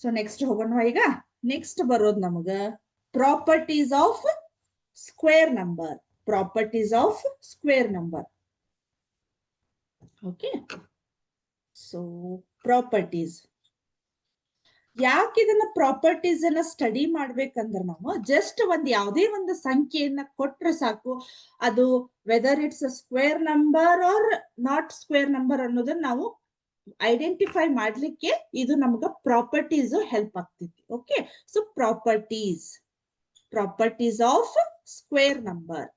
ಸೊ ನೆಕ್ಸ್ಟ್ ಹೋಗೋಣ. ಈಗ ನೆಕ್ಸ್ಟ್ ಬರೋದು ನಮಗ properties of square number. Properties of square number. Okay, so properties. ಯಾಕೆ ಇದನ್ನ ಪ್ರಾಪರ್ಟೀಸ್ ಅನ್ನ ಸ್ಟಡಿ ಮಾಡ್ಬೇಕಂದ್ರೆ ನಾವು ಜಸ್ಟ್ ಯಾವುದೇ ಒಂದು ಸಂಖ್ಯೆಯನ್ನ ಕೊಟ್ರೆ ಸಾಕು, ಅದು whether it's a square number or not square number ಅನ್ನೋದನ್ನ ನಾವು ಐಡೆಂಟಿಫೈ ಮಾಡ್ಲಿಕ್ಕೆ ಇದು ನಮ್ಗ ಪ್ರಾಪರ್ಟೀಸ್ ಹೆಲ್ಪ್ ಆಗ್ತೈತಿ. Okay, so properties of square number.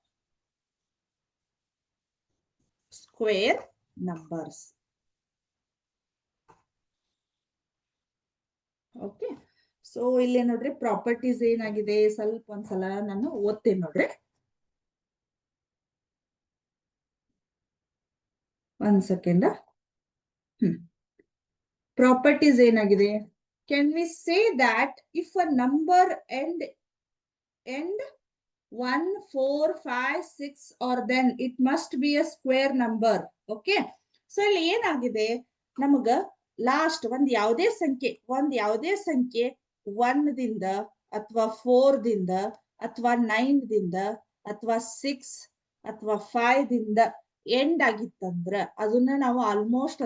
Square numbers. Okay, so ಇಲ್ಲಿ ನೋಡ್ರಿ ಪ್ರಾಪರ್ಟೀಸ್ ಏನಾಗಿದೆ ಸ್ವಲ್ಪ ಒಂದ್ಸಲ ನಾನು ಓದ್ತೇನೆ ನೋಡ್ರಿ. ಒಂದ್ ಸೆಕೆಂಡ್. ಪ್ರಾಪರ್ಟೀಸ್ ಏನಾಗಿದೆ? Can we say that if a number end 1, 4, 5, 6 or then it must be a square number. Okay, so ಇಲ್ಲಿ ಏನಾಗಿದೆ ನಮಗ ಲಾಸ್ಟ್ ಒಂದ್ ಯಾವುದೇ ಸಂಖ್ಯೆ 1 ದಿಂದ ಅಥವಾ 4 ದಿಂದ ಅಥವಾ 9 ದಿಂದ ಅಥವಾ 6 ಅಥವಾ 5 ದಿಂದ ಎಂಡ್ ಆಗಿತ್ತಂದ್ರ ಅದನ್ನ ನಾವು ಆಲ್ಮೋಸ್ಟ್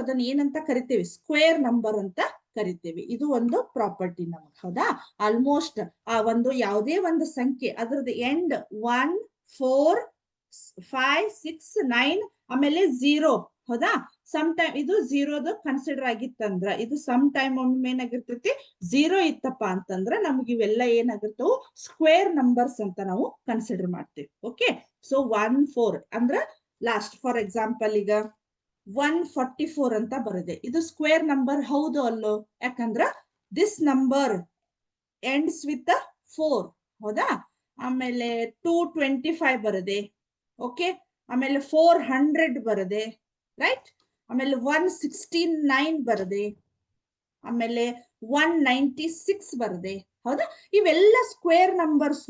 ಅದನ್ನ ಏನಂತ ಕರಿತೇವೆ? ಸ್ಕ್ವೇರ್ ನಂಬರ್ ಅಂತ ಕರಿತೇವೆ. ಇದು ಒಂದು ಪ್ರಾಪರ್ಟಿ ನಮಗ್. ಹೌದಾ? ಆಲ್ಮೋಸ್ಟ್ ಆ ಒಂದು ಯಾವುದೇ ಒಂದು ಸಂಖ್ಯೆ ಅದ್ರದ್ದು ಎಂಡ್ 1, 4, 5, 6, 9 ಆಮೇಲೆ 0. ಹೌದಾ? ಸಮ್ ಟೈಮ್ ಇದು 0 ಕನ್ಸಿಡರ್ ಆಗಿತ್ತಂದ್ರ ಇದು ಸಮ್ ಟೈಮ್ ಒಮ್ಮೆ ಏನಾಗಿರ್ತೈತಿ 0 ಇತ್ತಪ್ಪ ಅಂತಂದ್ರ ನಮ್ಗೆ ಇವೆಲ್ಲ ಏನಾಗಿರ್ತವು ಸ್ಕ್ವೇರ್ ನಂಬರ್ಸ್ ಅಂತ ನಾವು ಕನ್ಸಿಡರ್ ಮಾಡ್ತೇವೆ. ಓಕೆ, ಸೊ 1, 4 ಅಂದ್ರ ಲಾಸ್ಟ್ ಫಾರ್ ಎಕ್ಸಾಂಪಲ್ ಈಗ 144 ಅಂತ ಬರದೆ, ಇದು ಸ್ಕ್ವೇರ್ ನಂಬರ್ ಹೌದು ಅಲ್ಲೋ? ಯಾಕಂದ್ರ ದಿಸ್ ನಂಬರ್ ಎಂಡ್ಸ್ ವಿತ್ 4. ಹೌದಾ? ಆಮೇಲೆ 225 ಬರದೆ. ಓಕೆ, ಆಮೇಲೆ 400 ಬರದೆ, ರೈಟ್? ಆಮೇಲೆ 169 ಬರದೆ, ಆಮೇಲೆ 196 ಬರದೆ. ಹೌದಾ? ಇವೆಲ್ಲ square numbers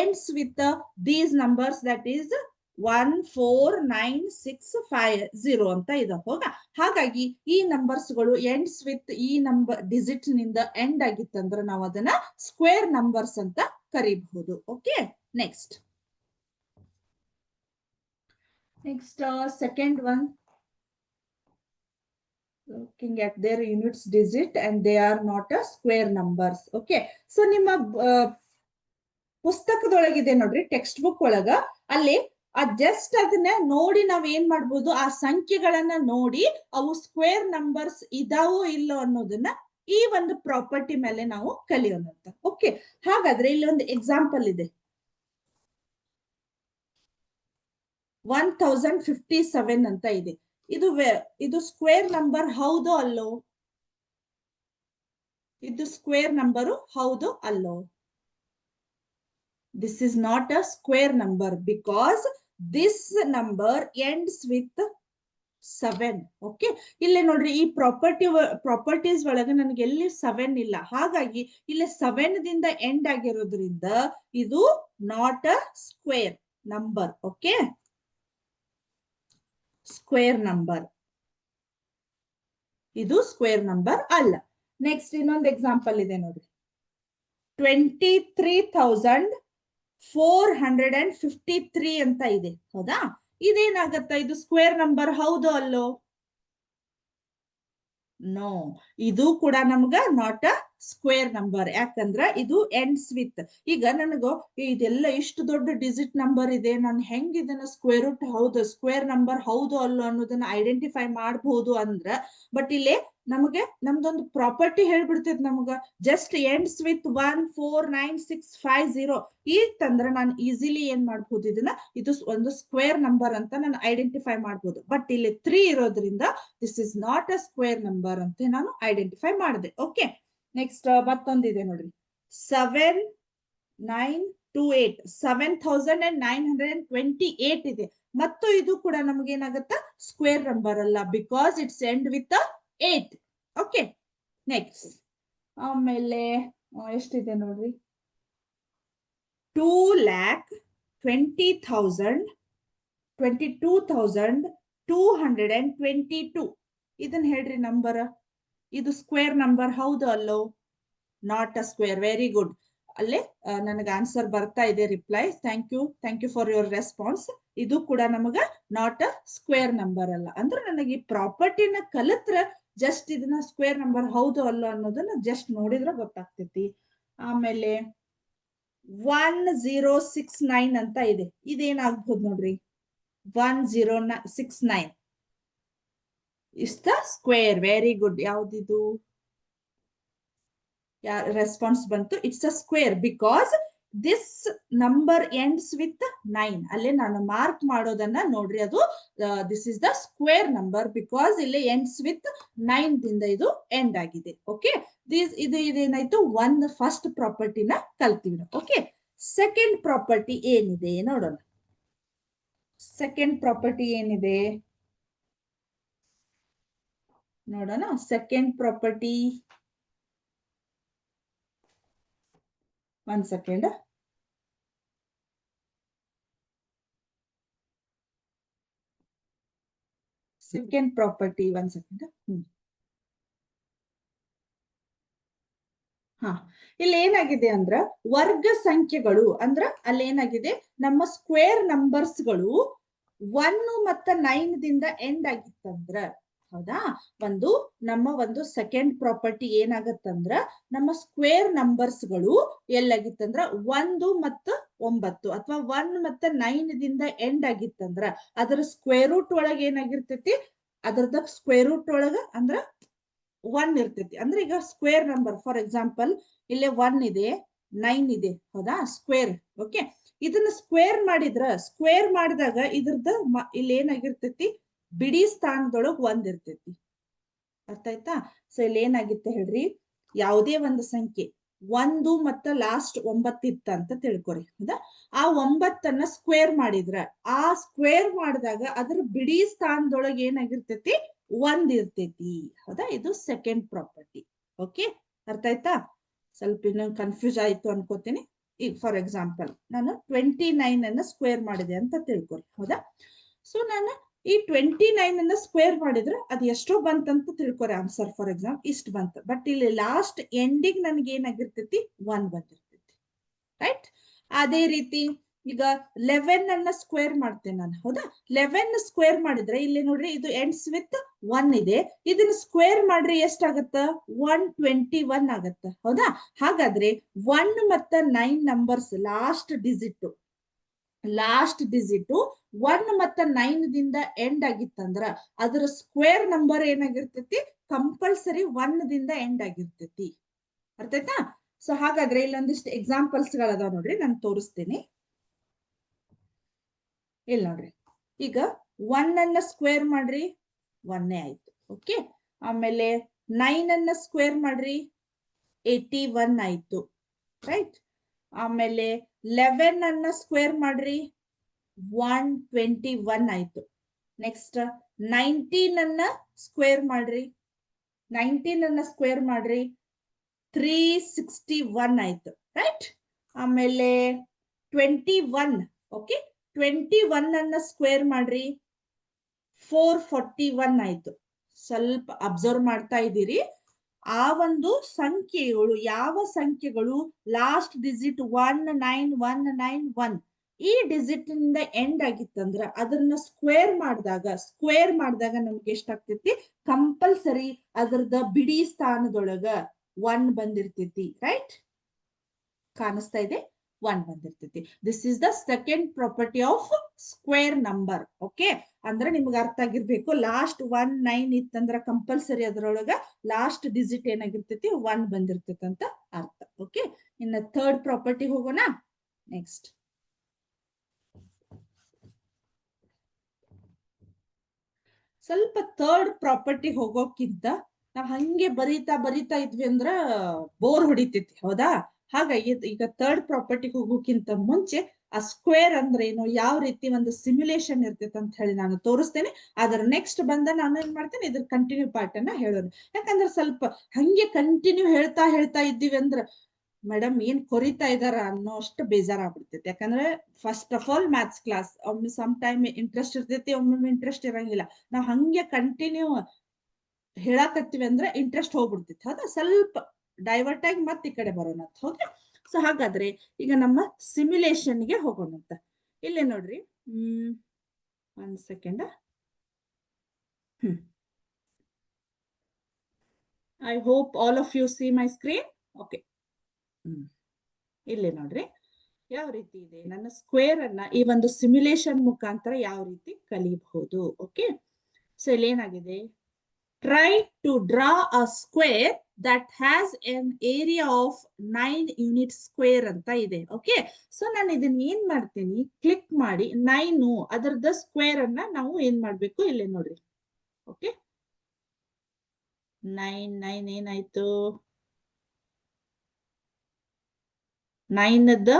ends with these numbers that is 1, 4, 9, 6, 5, 0 ಅಂತ ಇದೆ. ಹೌದಾ? ಹಾಗಾಗಿ ಈ ನಂಬರ್ಸ್ ಗಳು ಎಂಡ್ಸ್ ವಿತ್ ಈ ನಂಬರ್ ಡಿಜಿಟ್ ನಿಂದ ಎಂಡ್ ಆಗಿತ್ತಂದ್ರ ನಾವು ಅದನ್ನ ಸ್ಕ್ವೇರ್ ನಂಬರ್ಸ್ ಅಂತ ಕರಿಬಹುದು. Okay, next second one looking at their units digit and they are not a square numbers. Okay, so ನಿಮ್ಮ ಪುಸ್ತಕದೊಳಗಿದೆ ನೋಡ್ರಿ, ಟೆಕ್ಸ್ಟ್ ಬುಕ್ ಒಳಗ, ಅಲ್ಲಿ ಜಸ್ಟ್ ಅದನ್ನ ನೋಡಿ ನಾವ್ ಏನ್ ಮಾಡ್ಬೋದು, ಆ ಸಂಖ್ಯೆಗಳನ್ನ ನೋಡಿ ಅವು ಸ್ಕ್ವೇರ್ ನಂಬರ್ಸ್ ಇದಾವೋ ಇಲ್ಲೋ ಅನ್ನೋದನ್ನ ಈ ಒಂದು ಪ್ರಾಪರ್ಟಿ ಮೇಲೆ ನಾವು ಕಲಿಯೋಣಂತ. ಓಕೆ, ಹಾಗಾದ್ರೆ ಇಲ್ಲಿ ಒಂದು ಎಕ್ಸಾಂಪಲ್ ಇದೆ. 1057 ಅಂತ ಇದೆ. ಇದು ಸ್ಕ್ವೇರ್ ನಂಬರ್ ಹೌದೋ ಅಲ್ಲೋ? ಇದು ಸ್ಕ್ವೇರ್ ನಂಬರು ಹೌದೋ ಅಲ್ಲೋ? This is not a square number because this number ends with 7. Okay, ಇಲ್ಲಿ ನೋಡ್ರಿ, ಈ ಪ್ರಾಪರ್ಟೀಸ್ ಒಳಗೆ ನನಗೆ ಎಲ್ಲಿ 7 ಇಲ್ಲ, ಹಾಗಾಗಿ ಇಲ್ಲಿ 7 ದಿಂದ ಎಂಡ್ ಆಗಿರೋದ್ರಿಂದ ಇದು not a square number. Okay, square number, ಇದು ಸ್ಕ್ವೇರ್ ನಂಬರ್ ಅಲ್ಲ. ನೆಕ್ಸ್ಟ್ ಇನ್ನೊಂದು ಎಕ್ಸಾಂಪಲ್ ಇದೆ ನೋಡ್ರಿ, 23,453 ಅಂತ ಇದೆ. ಹೌದಾ, ಇದೇನಾಗತ್ತ, ಇದು ಸ್ಕ್ವೇರ್ ನಂಬರ್ ಹೌದು ಅಲ್ಲೋ? ನೋ, ಇದು ಕೂಡ ನಮ್ಗ ನಾಟ್ ಅ ಸ್ಕ್ವೇರ್ ನಂಬರ್. ಯಾಕಂದ್ರ ಇದು ಎಂಡ್ಸ್ ವಿತ್, ಈಗ ನನಗ ಇದೆಲ್ಲ ಇಷ್ಟು ದೊಡ್ಡ ಡಿಜಿಟ್ ನಂಬರ್ ಇದೆ, ನಾನು ಹೆಂಗ್ ಇದನ್ನ ಸ್ಕ್ವೇರ್ ರೂಟ್ ಹೌದು ಸ್ಕ್ವೇರ್ ನಂಬರ್ ಹೌದು ಅಲ್ಲೋ ಅನ್ನೋದನ್ನ ಐಡೆಂಟಿಫೈ ಮಾಡಬಹುದು ಅಂದ್ರ, ಬಟ್ ಇಲ್ಲಿ ನಮಗೆ ನಮ್ದೊಂದು ಪ್ರಾಪರ್ಟಿ ಹೇಳ್ಬಿಡ್ತೈತಿ, ನಮ್ಗ ಜಸ್ಟ್ ಎಂಡ್ಸ್ ವಿತ್ 149,650 ಈ ತಂದ್ರ ನಾನು ಈಸಿಲಿ ಏನ್ ಮಾಡ್ಬೋದು, ಇದನ್ನ ಇದು ಒಂದು ಸ್ಕ್ವೇರ್ ನಂಬರ್ ಅಂತ ನಾನು ಐಡೆಂಟಿಫೈ ಮಾಡ್ಬೋದು. ಬಟ್ ಇಲ್ಲಿ 3 ಇರೋದ್ರಿಂದ this is not a square number ಅಂತ ನಾನು ಐಡೆಂಟಿಫೈ ಮಾಡಿದೆ. ಓಕೆ, ನೆಕ್ಸ್ಟ್ ಮತ್ತೊಂದಿದೆ ನೋಡ್ರಿ, 7928 7,928 ಇದೆ. ಮತ್ತು ಇದು ಕೂಡ ನಮ್ಗೆ ಏನಾಗತ್ತ, ಸ್ಕ್ವೇರ್ ನಂಬರ್ ಅಲ್ಲ, because it's end with 8. Okay, next ಆಮೇಲೆ ಎಷ್ಟಿದೆ ನೋಡ್ರಿ, 2,22,222. ಇದನ್ನ ಹೇಳ್ರಿ ನಂಬರ್, ಇದು ಸ್ಕ್ವೇರ್ ನಂಬರ್ ಹೌದು ಅಲ್ಲೋ? Not a square. Very good, ಅಲ್ಲೇ ನನಗೆ ಆನ್ಸರ್ ಬರ್ತಾ ಇದೆ, reply. Thank you for your response. ಇದು ಕೂಡ ನಮಗ ನಾಟ್ ಅ ಸ್ಕ್ವೇರ್ ನಂಬರ್ ಅಲ್ಲ. ಅಂದ್ರೆ ನನಗೆ ಈ ಪ್ರಾಪರ್ಟಿನ ಕಲಿತ್ರ ಜಸ್ಟ್ ಇದನ್ನ ಸ್ಕ್ವೇರ್ ನಂಬರ್ ಹೌದು ಅಲ್ಲೋ ಅನ್ನೋದನ್ನ ಜಸ್ಟ್ ನೋಡಿದ್ರೆ ಗೊತ್ತಾಗ್ತೈತಿ. ಆಮೇಲೆ 1069 ಅಂತ ಇದೆ. ಇದೇನಾಗ್ಬೋದು ನೋಡ್ರಿ, 1069 is the square. Very good, ಯಾವ್ದಿದು ರೆಸ್ಪಾನ್ಸ್ ಬಂತು? It's a square because this number ends with 9. ಅಲ್ಲೇ ನಾನು ಮಾರ್ಕ್ ಮಾಡೋದನ್ನ ನೋಡ್ರಿ, ಅದು this is the square number because ಇಲ್ಲಿ ಎಂಡ್ಸ್ ವಿತ್ 9 ದಿಂದ ಇದು ಎಂಡ್ ಆಗಿದೆ. ಓಕೆ, ಇದೇನಾಯ್ತು, ಒಂದು ಫಸ್ಟ್ ಪ್ರಾಪರ್ಟಿನ ಕಲ್ತೀವಿ. ಓಕೆ, ಸೆಕೆಂಡ್ ಪ್ರಾಪರ್ಟಿ ಏನಿದೆ ನೋಡೋಣ. ಸೆಕೆಂಡ್ ಪ್ರಾಪರ್ಟಿ ಏನಿದೆ ನೋಡೋಣ. ಸೆಕೆಂಡ್ ಪ್ರಾಪರ್ಟಿ, ಒಂದ್ ಸೆಕೆಂಡ್. ಸೆಕೆಂಡ್ ಪ್ರಾಪರ್ಟಿ, ಒಂದ್ ಸೆಕೆಂಡ್. ಇಲ್ಲಿ ಏನಾಗಿದೆ ಅಂದ್ರ, ವರ್ಗ ಸಂಖ್ಯೆಗಳು ಅಂದ್ರ ಅಲ್ಲಿ ಏನಾಗಿದೆ, ನಮ್ಮ ಸ್ಕ್ವೇರ್ ನಂಬರ್ಸ್ಗಳು 1 ಮತ್ತ 9 ದಿಂದ ಎಂಡ್ ಆಗಿತ್ತಂದ್ರ, ಹೌದಾ, ನಮ್ಮ ಸೆಕೆಂಡ್ ಪ್ರಾಪರ್ಟಿ ಏನಾಗತ್ತಂದ್ರ, ನಮ್ಮ ಸ್ಕ್ವೇರ್ ನಂಬರ್ಸ್ಗಳು ಎಲ್ಲಾಗಿತ್ತಂದ್ರ 1 ಮತ್ತು 9 ಅಥವಾ 1 ಮತ್ತು 9 ದಿಂದ ಎಂಡ್ ಆಗಿತ್ತಂದ್ರ ಅದರ ಸ್ಕ್ವೇರ್ ರೂಟ್ ಒಳಗೆ ಏನಾಗಿರ್ತೈತಿ, ಅದರದ ಸ್ಕ್ವೇರ್ ರೂಟ್ ಒಳಗ ಅಂದ್ರ 1 ಇರ್ತೈತಿ. ಅಂದ್ರೆ ಈಗ ಸ್ಕ್ವೇರ್ ನಂಬರ್, ಫಾರ್ ಎಕ್ಸಾಂಪಲ್ ಇಲ್ಲೇ 1 ಇದೆ, 9 ಇದೆ, ಹೌದಾ, ಸ್ಕ್ವೇರ್. ಓಕೆ, ಇದನ್ನ ಸ್ಕ್ವೇರ್ ಮಾಡಿದಾಗ ಇದ್ರದ್ದು ಇಲ್ಲಿ ಏನಾಗಿರ್ತೈತಿ, ಬಿಡಿ ಸ್ಥಾನದೊಳಗ್ 1 ಇರ್ತೈತಿ. ಅರ್ಥ ಆಯ್ತಾ? ಸೊ ಇಲ್ಲಿ ಏನಾಗಿತ್ತೆ ಹೇಳ್ರಿ, ಯಾವುದೇ ಒಂದು ಸಂಖ್ಯೆ 1 ಮತ್ತ ಲಾಸ್ಟ್ 9 ಇತ್ತ ಅಂತ ತಿಳ್ಕೊರಿ, ಹೌದಾ, ಆ 9ಅನ್ನ ಸ್ಕ್ವೇರ್ ಮಾಡಿದ್ರ, ಆ ಸ್ಕ್ವೇರ್ ಮಾಡಿದಾಗ ಅದ್ರ ಬಿಡಿ ಸ್ಥಾನದೊಳಗೆ ಏನಾಗಿರ್ತೈತಿ, 1 ಇರ್ತೈತಿ. ಹೌದಾ, ಇದು ಸೆಕೆಂಡ್ ಪ್ರಾಪರ್ಟಿ. ಓಕೆ, ಅರ್ಥ ಆಯ್ತಾ? ಸ್ವಲ್ಪ ಇನ್ನೊಂದು ಕನ್ಫ್ಯೂಸ್ ಆಯ್ತು ಅನ್ಕೋತೀನಿ. ಈಗ ಫಾರ್ ಎಕ್ಸಾಂಪಲ್ ನಾನು 29 ಅನ್ನ ಸ್ಕ್ವೇರ್ ಮಾಡಿದೆ ಅಂತ ತಿಳ್ಕೊರಿ, ಹೌದಾ. ಸೊ ನಾನು ಈ 29 ಅನ್ನ ಸ್ಕ್ವೇರ್ ಮಾಡಿದ್ರೆ ಅದು ಎಷ್ಟೋ ಬಂತಂತ ತಿಳ್ಕೊರಿ ಆನ್ಸರ್. ಫಾರ್ ಎಕ್ಸಾಂಪಲ್ ಇಷ್ಟು ಬಂತು, ಬಟ್ ಇಲ್ಲಿ ಲಾಸ್ಟ್ ಎಂಡಿಗೆ ನನಗೆ ಏನಾಗಿರ್ತೈತಿ, 1 ಬಂದಿರ್ತೈತಿ. ರೈಟ್? ಅದೇ ರೀತಿ ಈಗ 11 ಅನ್ನ ಸ್ಕ್ವೇರ್ ಮಾಡ್ತೇನೆ ನಾನು, ಹೌದಾ? 11 ಸ್ಕ್ವೇರ್ ಮಾಡಿದ್ರೆ ಇಲ್ಲಿ ನೋಡ್ರಿ ಇದು ಎಂಡ್ಸ್ ವಿತ್ 1 ಇದೆ, ಇದನ್ನ ಸ್ಕ್ವೇರ್ ಮಾಡ್ರಿ ಎಷ್ಟಾಗತ್ತ? 121 ಆಗತ್ತ, ಹೌದಾ? ಹಾಗಾದ್ರೆ 1 ಮತ್ತ 9 ನಂಬರ್ಸ್ ಲಾಸ್ಟ್ ಡಿಜಿಟ್ 1 ಮತ್ತ 9 ದಿಂದ ಎಂಡ್ ಆಗಿತ್ತಂದ್ರ ಅದರ ಸ್ಕ್ವೇರ್ ನಂಬರ್ ಏನಾಗಿರ್ತೈತಿ? ಕಂಪಲ್ಸರಿ 1 ದಿಂದ ಎಂಡ್ ಆಗಿರ್ತೈತಿ. ಅರ್ಥ ಆಯ್ತಾ? ಸೊ ಹಾಗಾದ್ರೆ ಇಲ್ಲೊಂದಿಷ್ಟು ಎಕ್ಸಾಂಪಲ್ಸ್ ಗಳದಾವ ನೋಡ್ರಿ, ನಾನು ತೋರಿಸ್ತೀನಿ. ಇಲ್ಲಿ ನೋಡ್ರಿ, ಈಗ 1 ಅನ್ನ ಸ್ಕ್ವೇರ್ ಮಾಡ್ರಿ 1 ಆಯ್ತು, ಓಕೆ. ಆಮೇಲೆ 9 ಅನ್ನ ಸ್ಕ್ವೇರ್ ಮಾಡ್ರಿ 81 ಆಯ್ತು, ರೈಟ್. ಆಮೇಲೆ 11 ಅನ್ನ ಸ್ಕ್ವೇರ್ ಮಾಡ್ರಿ 121 ಆಯ್ತು. ನೆಕ್ಸ್ಟ್ 19 ಅನ್ನ ಸ್ಕ್ವೇರ್ ಮಾಡ್ರಿ 361 ಆಯ್ತು, ರೈಟ್. ಆಮೇಲೆ 21, ಓಕೆ, 21 ಅನ್ನ ಸ್ಕ್ವೇರ್ ಮಾಡ್ರಿ 441 ಆಯ್ತು. ಸ್ವಲ್ಪ ಅಬ್ಸರ್ವ್ ಮಾಡ್ತಾ ಇದ್ದೀರಿ, ಆ ಒಂದು ಸಂಖ್ಯೆಗಳು, ಯಾವ ಸಂಖ್ಯೆಗಳು ಲಾಸ್ಟ್ ಡಿಜಿಟ್ 19191 ಈ ಡಿಜಿಟ್ ಇಂದ ಎಂಡ್ ಆಗಿತ್ತಂದ್ರ ಅದನ್ನ ಸ್ಕ್ವೇರ್ ಮಾಡಿದಾಗ ನಮ್ಗೆ ಎಷ್ಟಾಗ್ತೈತಿ? ಕಂಪಲ್ಸರಿ ಅದರದ ಬಿಡಿ ಸ್ಥಾನದೊಳಗ 1 ಬಂದಿರ್ತೈತಿ, ರೈಟ್? ಕಾಣಿಸ್ತಾ ಇದೆ? 1 ಬಂದಿರ್ತೈತಿ. This is the second property of square number, okay. ಅಂದ್ರೆ ನಿಮ್ಗೆ ಅರ್ಥ ಆಗಿರ್ಬೇಕು, ಲಾಸ್ಟ್ 19 ಇತ್ತಂದ್ರ ಕಂಪಲ್ಸರಿ ಅದರೊಳಗ ಲಾಸ್ಟ್ ಡಿಜಿಟ್ ಏನಾಗಿರ್ತೈತಿ? 1 ಬಂದಿರ್ತೈತಿ ಅಂತ ಅರ್ಥ, ಓಕೆ. ಇನ್ನು ಥರ್ಡ್ ಪ್ರಾಪರ್ಟಿ ಹೋಗೋಣ. ನೆಕ್ಸ್ಟ್ ಸ್ವಲ್ಪ ಥರ್ಡ್ ಪ್ರಾಪರ್ಟಿ ಹೋಗೋಕ್ಕಿಂತ ನಾವ್ ಹಂಗೆ ಬರೀತಾ ಇದ್ವಿ ಅಂದ್ರ ಬೋರ್ ಹೊಡಿತೈತಿ, ಹೌದಾ? ಹಾಗಾಗಿ ಈಗ ಥರ್ಡ್ ಪ್ರಾಪರ್ಟಿ ಹೋಗೋಕ್ಕಿಂತ ಮುಂಚೆ ಆ ಸ್ಕ್ವೇರ್ ಅಂದ್ರೆ ಏನು, ಯಾವ ರೀತಿ ಒಂದು ಸಿಮ್ಯುಲೇಷನ್ ಇರ್ತೈತೆ ಅಂತ ಹೇಳಿ ನಾನು ತೋರಿಸ್ತೇನೆ. ಅದರ ನೆಕ್ಸ್ಟ್ ಬಂದ ನಾನು ಏನ್ ಮಾಡ್ತೇನೆ, ಇದ್ರ ಕಂಟಿನ್ಯೂ ಪಾರ್ಟ್ ಅನ್ನ ಹೇಳೋದು. ಯಾಕಂದ್ರೆ ಸ್ವಲ್ಪ ಹಂಗೆ ಕಂಟಿನ್ಯೂ ಹೇಳ್ತಾ ಇದ್ದೀವಿ ಅಂದ್ರ ಮೇಡಮ್ ಏನ್ ಕೊರಿತಾ ಇದಾರ ಅನ್ನೋ ಅಷ್ಟು ಬೇಜಾರಾಗ್ಬಿಡ್ತೈತಿ. ಯಾಕಂದ್ರೆ first of all maths class ಒಮ್ಮೆ ಸಮ್ ಟೈಮ್ ಇಂಟ್ರೆಸ್ಟ್ ಇರ್ತೈತಿ, ಒಮ್ಮೊಮ್ಮೆ ಇಂಟ್ರೆಸ್ಟ್ ಇರಂಗಿಲ್ಲ. ನಾವ್ ಹಂಗೆ ಕಂಟಿನ್ಯೂ ಹೇಳಾಕತ್ತೀವಿ ಅಂದ್ರೆ ಇಂಟ್ರೆಸ್ಟ್ ಹೋಗ್ಬಿಡ್ತೈತಿ, ಹೌದಾ? ಸ್ವಲ್ಪ ಡೈವರ್ಟ್ ಆಗಿ ಮತ್ತೆ ಈ ಕಡೆ ಬರೋಣ, ಹೌದಾ? ಸೊ ಹಾಗಾದ್ರೆ ಈಗ ನಮ್ಮ ಸಿಮ್ಯುಲೇಷನ್ಗೆ ಹೋಗೋಣಂತ. ಇಲ್ಲೇ ನೋಡ್ರಿ, 1 second. I hope all of U see my screen, okay. ಇಲ್ಲಿ ನೋಡ್ರಿ ಯಾವ ರೀತಿ ಇದೆ, ನನ್ನ ಸ್ಕ್ವೇರ್ ಅನ್ನ ಈ ಒಂದು ಸಿಮ್ಯುಲೇಷನ್ ಮುಖಾಂತರ ಯಾವ ರೀತಿ ಕಲಿಯಬಹುದು, ಓಕೆ. ಸೊ ಇಲ್ಲಿ ಏನಾಗಿದೆ, try to draw a square that has an area of 9 unit square ಅಂತ ಇದೆ, ಓಕೆ. ಸೊ ನಾನು ಇದನ್ನ ಏನ್ ಮಾಡ್ತೀನಿ, ಕ್ಲಿಕ್ ಮಾಡಿ 9 ಅದರದ ಸ್ಕ್ವೇರ್ ಅನ್ನ ನಾವು ಏನ್ ಮಾಡ್ಬೇಕು, ಇಲ್ಲೇ ನೋಡ್ರಿ, ಓಕೆ. 9 ಏನಾಯ್ತು, 9ದ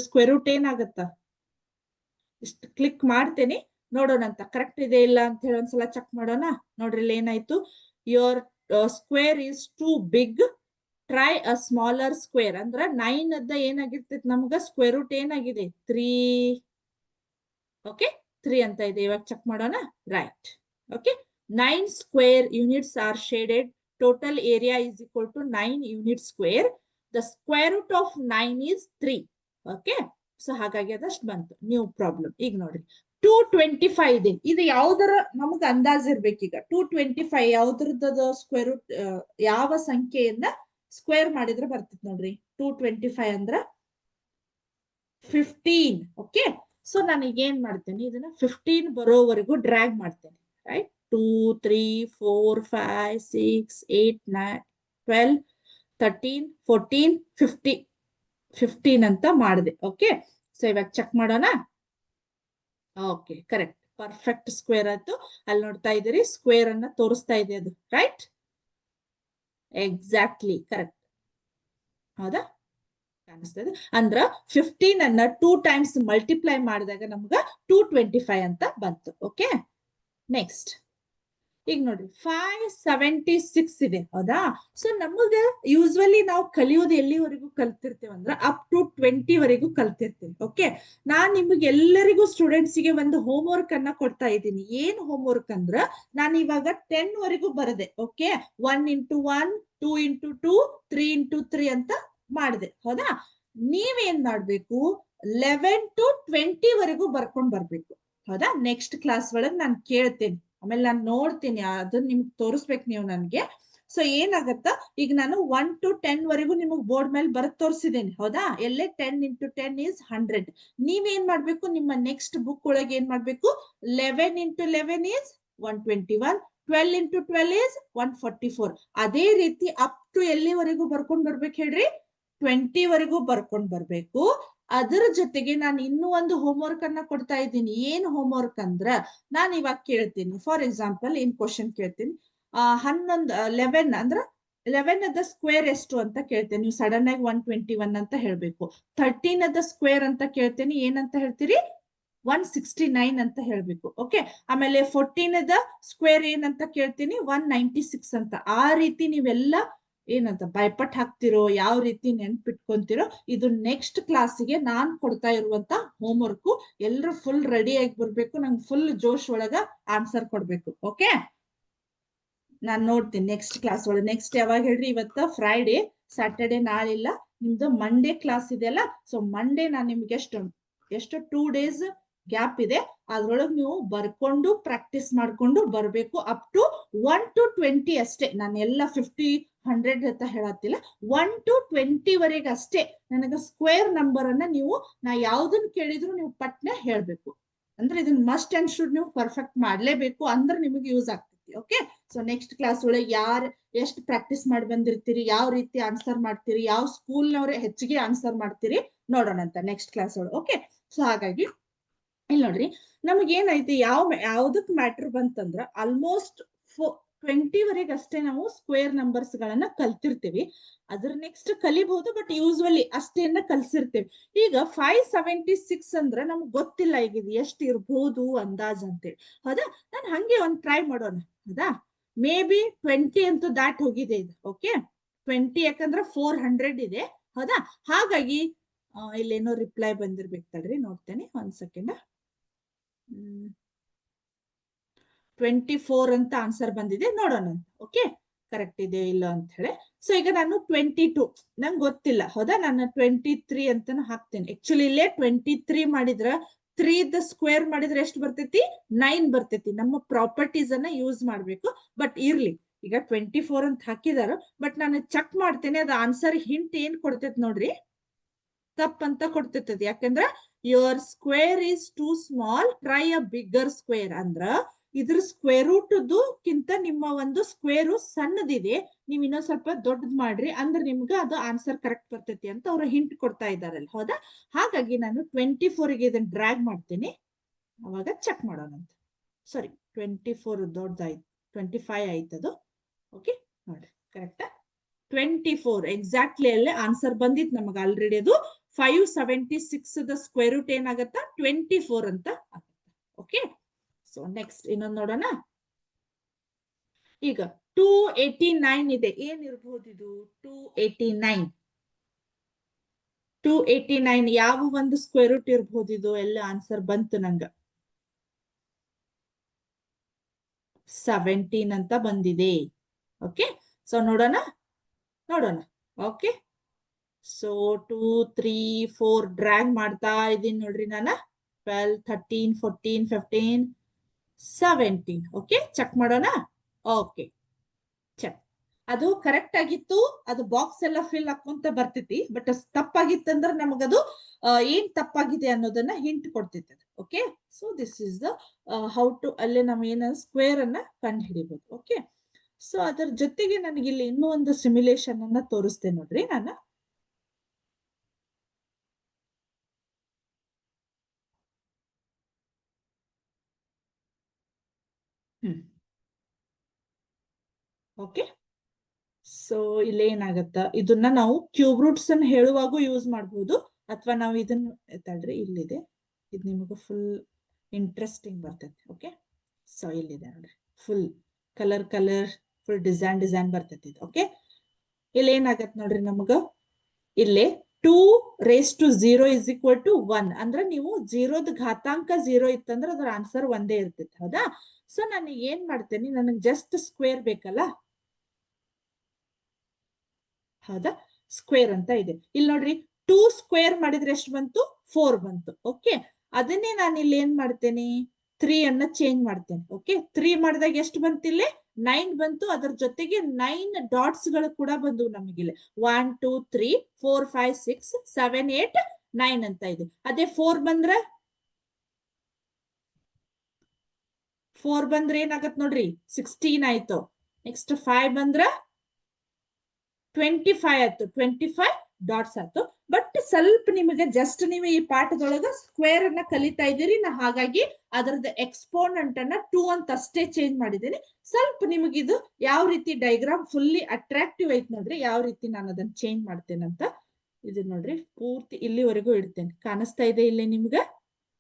ಸ್ಕ್ವೇರ್ ರೂಟ್ ಏನಾಗತ್ತ? ಇಷ್ಟು ಕ್ಲಿಕ್ ಮಾಡ್ತೇನೆ, ನೋಡೋಣ ಅಂತ ಕರೆಕ್ಟ್ ಇದೆ ಇಲ್ಲ ಅಂತ ಹೇಳಿ ಒಂದ್ಸಲ ಚೆಕ್ ಮಾಡೋಣ. ನೋಡ್ರಿ ಇಲ್ಲಿ ಏನಾಯ್ತು, your square is too big, try a smaller square. ಅಂದ್ರ 9ದ ಏನಾಗಿರ್ತೈತಿ ನಮ್ಗ ಸ್ಕ್ವೇರ್ ರೂಟ್ ಏನಾಗಿದೆ? 3, ಓಕೆ, 3 ಅಂತ ಇದೆ. ಇವಾಗ ಚೆಕ್ ಮಾಡೋಣ, right, okay. 9 square units are shaded, total area is equal to 9 unit square. The square root of 9 is 3, okay. So ಹಾಗಾಗಿ ಅದಷ್ಟು ಬಂತು, ನ್ಯೂ ಪ್ರಾಬ್ಲಮ್. ಈಗ ನೋಡ್ರಿ 225 ಇದೆ, ಇದು ಯಾವ್ದರ ನಮಗ್ ಅಂದಾಜ್ ಇರ್ಬೇಕೀಗ. 225 ಯಾವ್ದ್ರದ್ದು ಸ್ಕ್ವೇರ್ ರೂಟ್, ಯಾವ ಸಂಖ್ಯೆಯನ್ನ ಸ್ಕ್ವೇರ್ ಮಾಡಿದ್ರೆ ಬರ್ತೈತಿ ನೋಡ್ರಿ. 225 ಅಂದ್ರ 15, ಓಕೆ. ಸೊ ನಾನೀಗ ಏನ್ ಮಾಡ್ತೇನೆ, ಇದನ್ನ 15 ಬರೋವರೆಗೂ ಡ್ರ್ಯಾಗ್ ಮಾಡ್ತೇನೆ, ರೈಟ್. 2, 3, 4, 5, 6, 8, 9, 12, 13, 14, 15 ಅಂತ ಮಾಡಿದೆ, ಓಕೆ. ಸೊ ಇವಾಗ ಚೆಕ್ ಮಾಡೋಣ. ಓಕೆ, ಕರೆಕ್ಟ್, ಪರ್ಫೆಕ್ಟ್ ಸ್ಕ್ವೇರ್ ಆಯ್ತು. ಅಲ್ಲಿ ನೋಡ್ತಾ ಇದ್ದೀರಿ ಸ್ಕ್ವೇರ್ ಅನ್ನ ತೋರಿಸ್ತಾ ಇದೆ ಅದು, ರೈಟ್? ಎಕ್ಸಾಕ್ಟ್ಲಿ ಕರೆಕ್ಟ್, ಹೌದಾ? ಕಾಣಿಸ್ತಾ ಇದೆ. ಅಂದ್ರ 15 ಅನ್ನ 2 ಟೈಮ್ಸ್ ಮಲ್ಟಿಪ್ಲೈ ಮಾಡಿದಾಗ ನಮ್ಗ 225 ಅಂತ ಬಂತು, ಓಕೆ. ನೆಕ್ಸ್ಟ್ ಈಗ ನೋಡ್ರಿ 576 ಇದೆ, ಹೌದಾ? ಸೊ ನಮಗ ಯೂಸ್ವಲಿ ನಾವು ಕಲಿಯೋದು ಎಲ್ಲಿವರೆಗೂ ಕಲ್ತಿರ್ತೇವೆ ಅಂದ್ರ ಅಪ್ ಟು 20 ವರೆಗೂ ಕಲ್ತಿರ್ತೀವಿ, ಓಕೆ. ನಾನ್ ನಿಮಗೆ ಎಲ್ಲರಿಗೂ ಸ್ಟೂಡೆಂಟ್ಸ್ಗೆ ಒಂದು ಹೋಮ್ ವರ್ಕ್ ಅನ್ನ ಕೊಡ್ತಾ ಇದ್ದೀನಿ. ಏನ್ ಹೋಮ್ ವರ್ಕ್ ಅಂದ್ರ, ನಾನು ಇವಾಗ 10 ವರೆಗೂ ಬರದೆ, ಓಕೆ. 1 into 1, 2 into 2, 3 into 3 ಅಂತ ಮಾಡಿದೆ, ಹೌದಾ? ನೀವೇನ್ ಮಾಡ್ಬೇಕು, 11 to 20 ವರೆಗೂ ಬರ್ಕೊಂಡ್ ಬರ್ಬೇಕು. ಹೌದಾ? ನೆಕ್ಸ್ಟ್ ಕ್ಲಾಸ್ ಒಳಗ್ ನಾನು ಕೇಳ್ತೇನೆ, ಆಮೇಲೆ ನಾನು ನೋಡ್ತೀನಿ, ಅದನ್ನ ನಿಮ್ಗೆ ತೋರಿಸ್ಬೇಕು ನೀವು ನನ್ಗೆ. ಸೊ ಏನಾಗತ್ತ, ಈಗ ನಾನು 1 to 10 ವರೆಗೂ ನಿಮಗ್ ಬೋರ್ಡ್ ಮೇಲೆ ಬರೆದು ತೋರಿಸಿದ್ದೇನೆ. ಹೌದಾ? ಎಲ್ಲೇ 10 into 10 is 100. ನೀವೇನ್ ಮಾಡ್ಬೇಕು, ನಿಮ್ಮ ನೆಕ್ಸ್ಟ್ ಬುಕ್ ಒಳಗೆ ಏನ್ ಮಾಡ್ಬೇಕು, 11 into 11 is 121, 12 into 12 is 144. ಅದೇ ರೀತಿ ಅಪ್ ಟು ಎಲ್ಲಿವರೆಗೂ ಬರ್ಕೊಂಡ್ ಬರ್ಬೇಕು ಹೇಳ್ರಿ, 20 ವರೆಗೂ ಬರ್ಕೊಂಡ್ ಬರ್ಬೇಕು. ಅದರ ಜೊತೆಗೆ ನಾನು ಇನ್ನೂ ಒಂದು ಹೋಮ್ವರ್ಕ್ ಅನ್ನ ಕೊಡ್ತಾ ಇದ್ದೀನಿ. ಏನ್ ಹೋಮ್ವರ್ಕ್ ಅಂದ್ರ, ನಾನು ಇವಾಗ ಕೇಳ್ತೀನಿ, ಫಾರ್ ಎಕ್ಸಾಂಪಲ್ ಏನ್ ಕ್ವಶನ್ ಕೇಳ್ತೀನಿ, 11 ಅಂದ್ರ 11 ಅದ ಸ್ಕ್ವೇರ್ ಎಷ್ಟು ಅಂತ ಕೇಳ್ತೇನೆ. ನೀವು ಸಡನ್ ಆಗಿ 121 ಅಂತ ಹೇಳ್ಬೇಕು. 13 ಅದ ಸ್ಕ್ವೇರ್ ಅಂತ ಕೇಳ್ತೇನೆ, ಏನಂತ ಹೇಳ್ತೀರಿ, 169 ಅಂತ ಹೇಳ್ಬೇಕು. ಓಕೆ, ಆಮೇಲೆ 14 ಅದ ಸ್ಕ್ವೇರ್ ಏನಂತ ಕೇಳ್ತೀನಿ, 196 ಅಂತ. ಆ ರೀತಿ ನೀವೆಲ್ಲ ಏನಂತ ಭಯಪಟ್ಟು ಹಾಕ್ತಿರೋ, ಯಾವ ರೀತಿ ನೆನ್ಪಿಟ್ಕೊಂತಿರೋ, ಇದು ನೆಕ್ಸ್ಟ್ ಕ್ಲಾಸಿಗೆ ನಾನ್ ಕೊಡ್ತಾ ಇರುವಂತ ಹೋಮ್ವರ್ಕ್. ಎಲ್ರು ಫುಲ್ ರೆಡಿ ಆಗಿ ಬರ್ಬೇಕು, ನಂಗೆ ಫುಲ್ ಜೋಶ್ ಒಳಗ ಆನ್ಸರ್ ಕೊಡ್ಬೇಕು. ಓಕೆ, ನಾನ್ ನೋಡ್ತೀನಿ ನೆಕ್ಸ್ಟ್ ಕ್ಲಾಸ್ ಒಳಗೆ. ನೆಕ್ಸ್ಟ್ ಯಾವಾಗ ಹೇಳ್ರಿ, ಇವತ್ತ ಫ್ರೈಡೆ, ಸ್ಯಾಟರ್ಡೆ ನಾಳಿಲ್ಲ, ನಿಮ್ದು ಮಂಡೇ ಕ್ಲಾಸ್ ಇದೆಯಲ್ಲ. ಸೊ ಮಂಡೇ ನಾನು ನಿಮ್ಗೆ ಎಷ್ಟು 2 days ಗ್ಯಾಪ್ ಇದೆ, ಅದ್ರೊಳಗೆ ನೀವು ಬರ್ಕೊಂಡು ಪ್ರಾಕ್ಟೀಸ್ ಮಾಡ್ಕೊಂಡು ಬರ್ಬೇಕು. ಅಪ್ ಟು 1 to 20 ಅಷ್ಟೇ. ನಾನು ಎಲ್ಲ 50, 100 ಅಂತ ಹೇಳತ್ತಿಲ್ಲ, 1 to 20 ವರೆಗೆ ಅಷ್ಟೇ. ನನಗೆ ಸ್ಕ್ವೇರ್ ನಂಬರ್ ಅನ್ನ ನೀವು, ನಾ ಯಾವ್ದನ್ನ ಕೇಳಿದ್ರು ನೀವು ಪಟ್ನೆ ಹೇಳ್ಬೇಕು. ಅಂದ್ರೆ ಇದನ್ನ ಮಸ್ಟ್ ಅಂಡ್ ಶುಡ್ ನೀವು ಪರ್ಫೆಕ್ಟ್ ಮಾಡ್ಲೇಬೇಕು, ಅಂದ್ರೆ ನಿಮಗೆ ಯೂಸ್ ಆಗ್ತೈತಿ. ಓಕೆ, ಸೊ ನೆಕ್ಸ್ಟ್ ಕ್ಲಾಸ್ ಒಳಗೆ ಯಾರು ಎಷ್ಟು ಪ್ರಾಕ್ಟೀಸ್ ಮಾಡಿ ಬಂದಿರ್ತೀರಿ, ಯಾವ ರೀತಿ ಆನ್ಸರ್ ಮಾಡ್ತೀರಿ, ಯಾವ ಸ್ಕೂಲ್ನವ್ರೆ ಹೆಚ್ಚಿಗೆ ಆನ್ಸರ್ ಮಾಡ್ತೀರಿ ನೋಡೋಣ ಅಂತ ನೆಕ್ಸ್ಟ್ ಕ್ಲಾಸ್ ಒಳಗೆ. ಓಕೆ, ಸೊ ಹಾಗಾಗಿ ಇಲ್ಲಿ ನೋಡ್ರಿ, ನಮಗ್ ಏನೈತಿ, ಯಾವ್ದಕ್ ಮ್ಯಾಟರ್ ಬಂತಂದ್ರ ಆಲ್ಮೋಸ್ಟ್ 20 ವರೆಗೆ ಅಷ್ಟೇ ನಾವು ಸ್ಕ್ವೇರ್ ನಂಬರ್ಸ್ ಗಳನ್ನ ಕಲ್ತಿರ್ತೀವಿ. ಅದ್ರ ನೆಕ್ಸ್ಟ್ ಕಲಿಬಹುದು, ಬಟ್ ಯೂಸ್ವಲಿ ಅಷ್ಟೇನ ಕಲ್ಸಿರ್ತೇವೆ. ಈಗ 576 ಅಂದ್ರ ನಮ್ಗ್ ಗೊತ್ತಿಲ್ಲ ಈಗ ಇದು ಎಷ್ಟು ಇರ್ಬೋದು ಅಂದಾಜ್ ಅಂತೇಳಿ. ಹೌದಾ? ನಾನು ಹಂಗೆ ಒಂದ್ ಟ್ರೈ ಮಾಡೋಣ. ಹೌದಾ? ಮೇ ಬಿ 20 ಅಂತೂ ದಾಟ್ ಹೋಗಿದೆ ಇದು. ಓಕೆ, 20 ಯಾಕಂದ್ರೆ 400 ಇದೆ. ಹೌದಾ? ಹಾಗಾಗಿ ಇಲ್ಲೇನೋ ರಿಪ್ಲೈ ಬಂದಿರ್ಬೇಕು, ತಡ್ರಿ ನೋಡ್ತೇನೆ ಒಂದ್ ಸೆಕೆಂಡ್. 24 ಅಂತ ಆನ್ಸರ್ ಬಂದಿದೆ, ನೋಡೋಣ. ಓಕೆ, ಕರೆಕ್ಟ್ ಇದೆ ಇಲ್ಲ ಅಂತ ಹೇಳಿ. ಸೊ ಈಗ ನಾನು 22 ನಂಗೆ ಗೊತ್ತಿಲ್ಲ. ಹೌದಾ? ನಾನು 23 ಅಂತಾನು ಹಾಕ್ತೇನೆ. ಆಕ್ಚುಲಿ ಇಲ್ಲೇ 23 ಮಾಡಿದ್ರ 3 ದ ಸ್ಕ್ವೇರ್ ಮಾಡಿದ್ರೆ ಎಷ್ಟು ಬರ್ತೈತಿ, 9 ಬರ್ತೈತಿ. ನಮ್ಮ ಪ್ರಾಪರ್ಟೀಸ್ ಅನ್ನ ಯೂಸ್ ಮಾಡ್ಬೇಕು. ಬಟ್ ಇರ್ಲಿ, ಈಗ 24 ಅಂತ ಹಾಕಿದಾರ, ಬಟ್ ನಾನು ಚೆಕ್ ಮಾಡ್ತೇನೆ ಅದು ಆನ್ಸರ್ ಹಿಂಟ್ ಏನ್ ಕೊಡ್ತೈತಿ ನೋಡ್ರಿ, ತಪ್ಪಂತ ಕೊಡ್ತೈತದ. ಯಾಕಂದ್ರ your square is too small, try a bigger square. ಅಂದ್ರ ಇದ್ರ ಸ್ಕ್ವೇರ್ ರೂಟ್ಕಿಂತ ನಿಮ್ಮ ಒಂದು ಸ್ಕ್ವೇರು ಸಣ್ಣದಿದೆ, ನೀವ್ ಇನ್ನೊಂದ್ ಸ್ವಲ್ಪ ದೊಡ್ಡದ್ ಮಾಡ್ರಿ, ಅಂದ್ರೆ ನಿಮ್ಗೆ ಅದು ಆನ್ಸರ್ ಕರೆಕ್ಟ್ ಬರ್ತೈತಿ ಅಂತ ಅವ್ರು ಹಿಂಟ್ ಕೊಡ್ತಾ ಇದಾರಲ್ಲ. ಹೌದಾ? ಹಾಗಾಗಿ ನಾನು 24ಗೆ ಇದನ್ನ ಡ್ರ್ಯಾಗ್ ಮಾಡ್ತೀನಿ, ಅವಾಗ ಚೆಕ್ ಮಾಡೋಣ ಅಂತ. ಸಾರಿ, 24 ದೊಡ್ಡದಾಯ್ತು, 25 ಆಯ್ತದು. ಓಕೆ, ನೋಡ್ರಿ ಕರೆಕ್ಟಾ, 24 ಎಕ್ಸಾಕ್ಟ್ಲಿ ಅಲ್ಲೇ ಆನ್ಸರ್ ಬಂದಿತ್ತು ನಮಗೆ ಆಲ್ರೆಡಿ. ಅದು 576 ದ ಸ್ಕ್ವೇರ್ ರೂಟ್ ಏನಾಗತ್ತಾ, 24 ಅಂತ ಆಗುತ್ತೆ. ಓಕೆ, ಸೊ ನೆಕ್ಸ್ಟ್ ಇನ್ನೊಂದು ನೋಡೋಣ. ಈಗ 289 ಇದೆ, ಏನ್ ಇರ್ಬಹುದು ಇದು 289? 289 ಯಾವ ಒಂದು ಸ್ಕ್ವೇರ್ ರೂಟ್ ಇರ್ಬಹುದು ಇದು? ಎಲ್ಲ ಆನ್ಸರ್ ಬಂತು ನಂಗ, 17 ಅಂತ ಬಂದಿದೆ. ಓಕೆ, ಸೊ ನೋಡೋಣ. ಓಕೆ, ಸೊ 2, 3, 4 ಡ್ರ್ಯಾಗ್ ಮಾಡ್ತಾ ಇದೀನಿ ನೋಡ್ರಿ ನಾನು. 12, 13, 14, 15, 17. ಓಕೆ, ಚೆಕ್ ಮಾಡೋಣ. Okay, check. ಅದು ಕರೆಕ್ಟ್ ಆಗಿತ್ತು, ಅದು ಬಾಕ್ಸ್ ಎಲ್ಲ ಫಿಲ್ ಹಾಕೊಂತ ಬರ್ತೈತಿ. ಬಟ್ ತಪ್ಪಾಗಿತ್ತಂದ್ರೆ ನಮಗದು ಏನ್ ತಪ್ಪಾಗಿದೆ ಅನ್ನೋದನ್ನ ಹಿಂಟ್ ಕೊಡ್ತೈತಿ. Okay, so this is the how to, ಅಲ್ಲೇ ನಾವು ಏನ ಸ್ಕ್ವೇರ್ ಅನ್ನ ಕಂಡು ಹಿಡಿಬಹುದು. ಓಕೆ, ಸೊ ಅದರ ಜೊತೆಗೆ ನನಗೆ ಇಲ್ಲಿ ಇನ್ನೂ ಒಂದು ಸಿಮ್ಯುಲೇಷನ್ ಅನ್ನ ತೋರಿಸ್ತೇನೆ ನೋಡ್ರಿ ನಾನು. ಓಕೆ, ಸೊ ಇಲ್ಲಿ ಏನಾಗತ್ತ, ಇದನ್ನ ನಾವು ಕ್ಯೂಬ್ ರೂಟ್ಸ್ ಅನ್ನು ಹೇಳುವಾಗೂ ಯೂಸ್ ಮಾಡಬಹುದು, ಅಥವಾ ನಾವು ಇದನ್ನ ತಡ್ರಿ, ಇಲ್ಲಿದೆ, ಇದು ನಿಮಗೆ ಫುಲ್ ಇಂಟ್ರೆಸ್ಟಿಂಗ್ ಬರ್ತೈತಿ. ಓಕೆ, ಸೊ ಇಲ್ಲಿದೆ ನೋಡ್ರಿ, ಫುಲ್ ಕಲರ್ ಫುಲ್ ಡಿಸೈನ್ ಬರ್ತೈತಿ ಇದು. ಓಕೆ, ಇಲ್ಲಿ ಏನಾಗತ್ ನೋಡ್ರಿ, ನಮಗ ಇಲ್ಲಿ 2 raised to 0 is equal to 1. ಅಂದ್ರೆ ನೀವು 0ದ ಘಾತಾಂಕ 0 ಇತ್ತಂದ್ರೆ ಅದ್ರ ಆನ್ಸರ್ ಒಂದೇ ಇರ್ತೈತಿ. ಹೌದಾ? ಸೊ ನಾನು ಏನ್ ಮಾಡ್ತೇನೆ, ನನಗೆ ಜಸ್ಟ್ ಸ್ಕ್ವೇರ್ ಬೇಕಲ್ಲ. ಹೌದಾ? ಸ್ಕ್ವೇರ್ ಅಂತ ಇದೆ ಇಲ್ಲಿ ನೋಡ್ರಿ. 2 ಸ್ಕ್ವೇರ್ ಮಾಡಿದ್ರೆ ಎಷ್ಟು ಬಂತು, 4 ಬಂತು. ಓಕೆ, ಅದನ್ನೇ ನಾನು ಇಲ್ಲಿ ಏನ್ ಮಾಡ್ತೇನೆ, 3 ಅನ್ನ ಚೇಂಜ್ ಮಾಡ್ತೇನೆ. ಓಕೆ, 3 ಮಾಡಿದಾಗ ಎಷ್ಟು ಬಂತು ಇಲ್ಲಿ, 9 ಬಂತು. ಅದರ ಜೊತೆಗೆ 9 ಡಾಟ್ಸ್ ಗಳು ಕೂಡ ಬಂದವು ನಮಗಿಲ್ಲಿ. 1 2 3 4 5 6 7 8 9 ಅಂತ ಇದೆ. ಅದೇ 4 ಬಂದ್ರೆ ಏನಾಗತ್ ನೋಡ್ರಿ, 16 ಆಯ್ತು. ನೆಕ್ಸ್ಟ್ 5 ಬಂದ್ರ 25 ಆಯ್ತು, 25 ಡಾಟ್ಸ್ ಆಯ್ತು. ಬಟ್ ಸ್ವಲ್ಪ ನಿಮಗೆ ಜಸ್ಟ್ ನೀವು ಈ ಪಾಠದೊಳಗ ಸ್ಕ್ವೇರ್ ಅನ್ನ ಕಲಿತಾ ಇದ್ದೀರಿ, ನಾ ಹಾಗಾಗಿ ಅದರದ ಎಕ್ಸ್ಪೋನೆಂಟ್ ಅನ್ನ 2 ಅಂತ ಅಷ್ಟೇ ಚೇಂಜ್ ಮಾಡಿದ್ದೀನಿ. ಸ್ವಲ್ಪ ನಿಮಗಿದು ಯಾವ ರೀತಿ ಡೈಗ್ರಾಮ್ ಫುಲ್ಲಿ ಅಟ್ರಾಕ್ಟಿವ್ ಐತ್ ನೋಡ್ರಿ, ಯಾವ ರೀತಿ ನಾನು ಅದನ್ನ ಚೇಂಜ್ ಮಾಡ್ತೇನಂತ. ಇದು ನೋಡ್ರಿ, ಪೂರ್ತಿ ಇಲ್ಲಿವರೆಗೂ ಇಡ್ತೇನೆ. ಕಾಣಿಸ್ತಾ ಇದೆ ಇಲ್ಲಿ ನಿಮ್ಗ,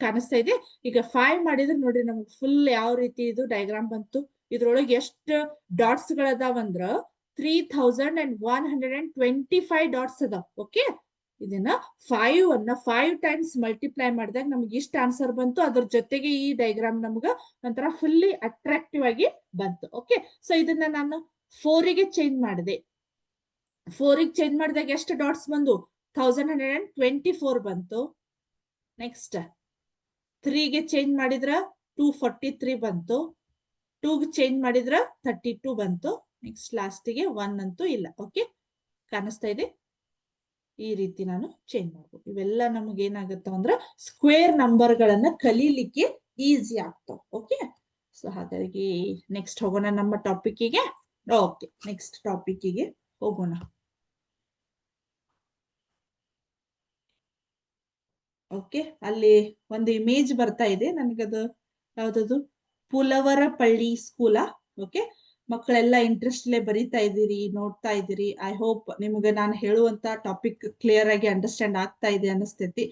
ಕಾಣಿಸ್ತಾ ಇದೆ. ಈಗ 5 ಮಾಡಿದ್ರೆ ನೋಡ್ರಿ ನಮ್ಗೆ ಫುಲ್ ಯಾವ ರೀತಿ ಇದು ಡೈಗ್ರಾಮ್ ಬಂತು. ಇದ್ರೊಳಗೆ ಎಷ್ಟು ಡಾಟ್ಸ್ ಗಳದಾವಂದ್ರ 3125 ಡಾಟ್ಸ್ ಅದಾವ. ಓಕೆ, ಇದನ್ನ 5 ಅನ್ನ 5 ಟೈಮ್ಸ್ ಮಲ್ಟಿಪ್ಲೈ ಮಾಡಿದಾಗ ನಮ್ಗೆ ಇಷ್ಟ ಆನ್ಸರ್ ಬಂತು. ಅದ್ರ ಜೊತೆಗೆ ಈ ಡೈಗ್ರಾಮ್ ನಮ್ಗ ಒಂಥರ ಫುಲ್ಲಿ ಅಟ್ರಾಕ್ಟಿವ್ ಆಗಿ ಬಂತು. ಓಕೆ, ಸೊ ಇದನ್ನ ನಾನು 4 ಗೆ ಚೇಂಜ್ ಮಾಡಿದೆ. 4 ಗೆ ಚೇಂಜ್ ಮಾಡಿದಾಗ ಎಷ್ಟು ಡಾಟ್ಸ್ ಬಂದು 1124 ಬಂತು. ನೆಕ್ಸ್ಟ್ 3 ಗೆ ಚೇಂಜ್ ಮಾಡಿದ್ರ 243 ಬಂತು. 2 ಗೆ ಚೇಂಜ್ ಮಾಡಿದ್ರ 32 ಬಂತು. ನೆಕ್ಸ್ಟ್ ಲಾಸ್ಟಿಗೆ 1 ಅಂತೂ ಇಲ್ಲ. ಓಕೆ, ಕಾಣಿಸ್ತಾ ಇದೆ. ಈ ರೀತಿ ನಾನು ಚೇಂಜ್ ಮಾಡ್ಬೋದು. ಇವೆಲ್ಲ ನಮ್ಗೆ ಏನಾಗುತ್ತಾವ ಅಂದ್ರ ಸ್ಕ್ವೇರ್ ನಂಬರ್ ಗಳನ್ನ ಕಲೀಲಿಕ್ಕೆ ಈಸಿ ಆಗ್ತಾವ. ಓಕೆ, ಸೊ ಹಾಗಾಗಿ ನೆಕ್ಸ್ಟ್ ಹೋಗೋಣ ನಮ್ಮ ಟಾಪಿಕ್ಗೆ. ಓಕೆ, ನೆಕ್ಸ್ಟ್ ಟಾಪಿಕ್ಗೆ ಹೋಗೋಣ. ಓಕೆ, ಅಲ್ಲಿ ಒಂದು ಇಮೇಜ್ ಬರ್ತಾ ಇದೆ ನನಗದು. ಯಾವ್ದದು, ಪುಲವರಪಳ್ಳಿ ಸ್ಕೂಲಾ. ಓಕೆ, ಮಕ್ಕಳೆಲ್ಲ ಇಂಟ್ರೆಸ್ಟ್ಲೆ ಬರೀತಾ ಇದ್ದೀರಿ, ನೋಡ್ತಾ ಇದ್ದೀರಿ. ಐ ಹೋಪ್ ನಿಮ್ಗೆ ನಾನು ಹೇಳುವಂತ ಟಾಪಿಕ್ ಕ್ಲಿಯರ್ ಆಗಿ ಅಂಡರ್ಸ್ಟ್ಯಾಂಡ್ ಆಗ್ತಾ ಇದೆ ಅನಿಸ್ತೈತಿ.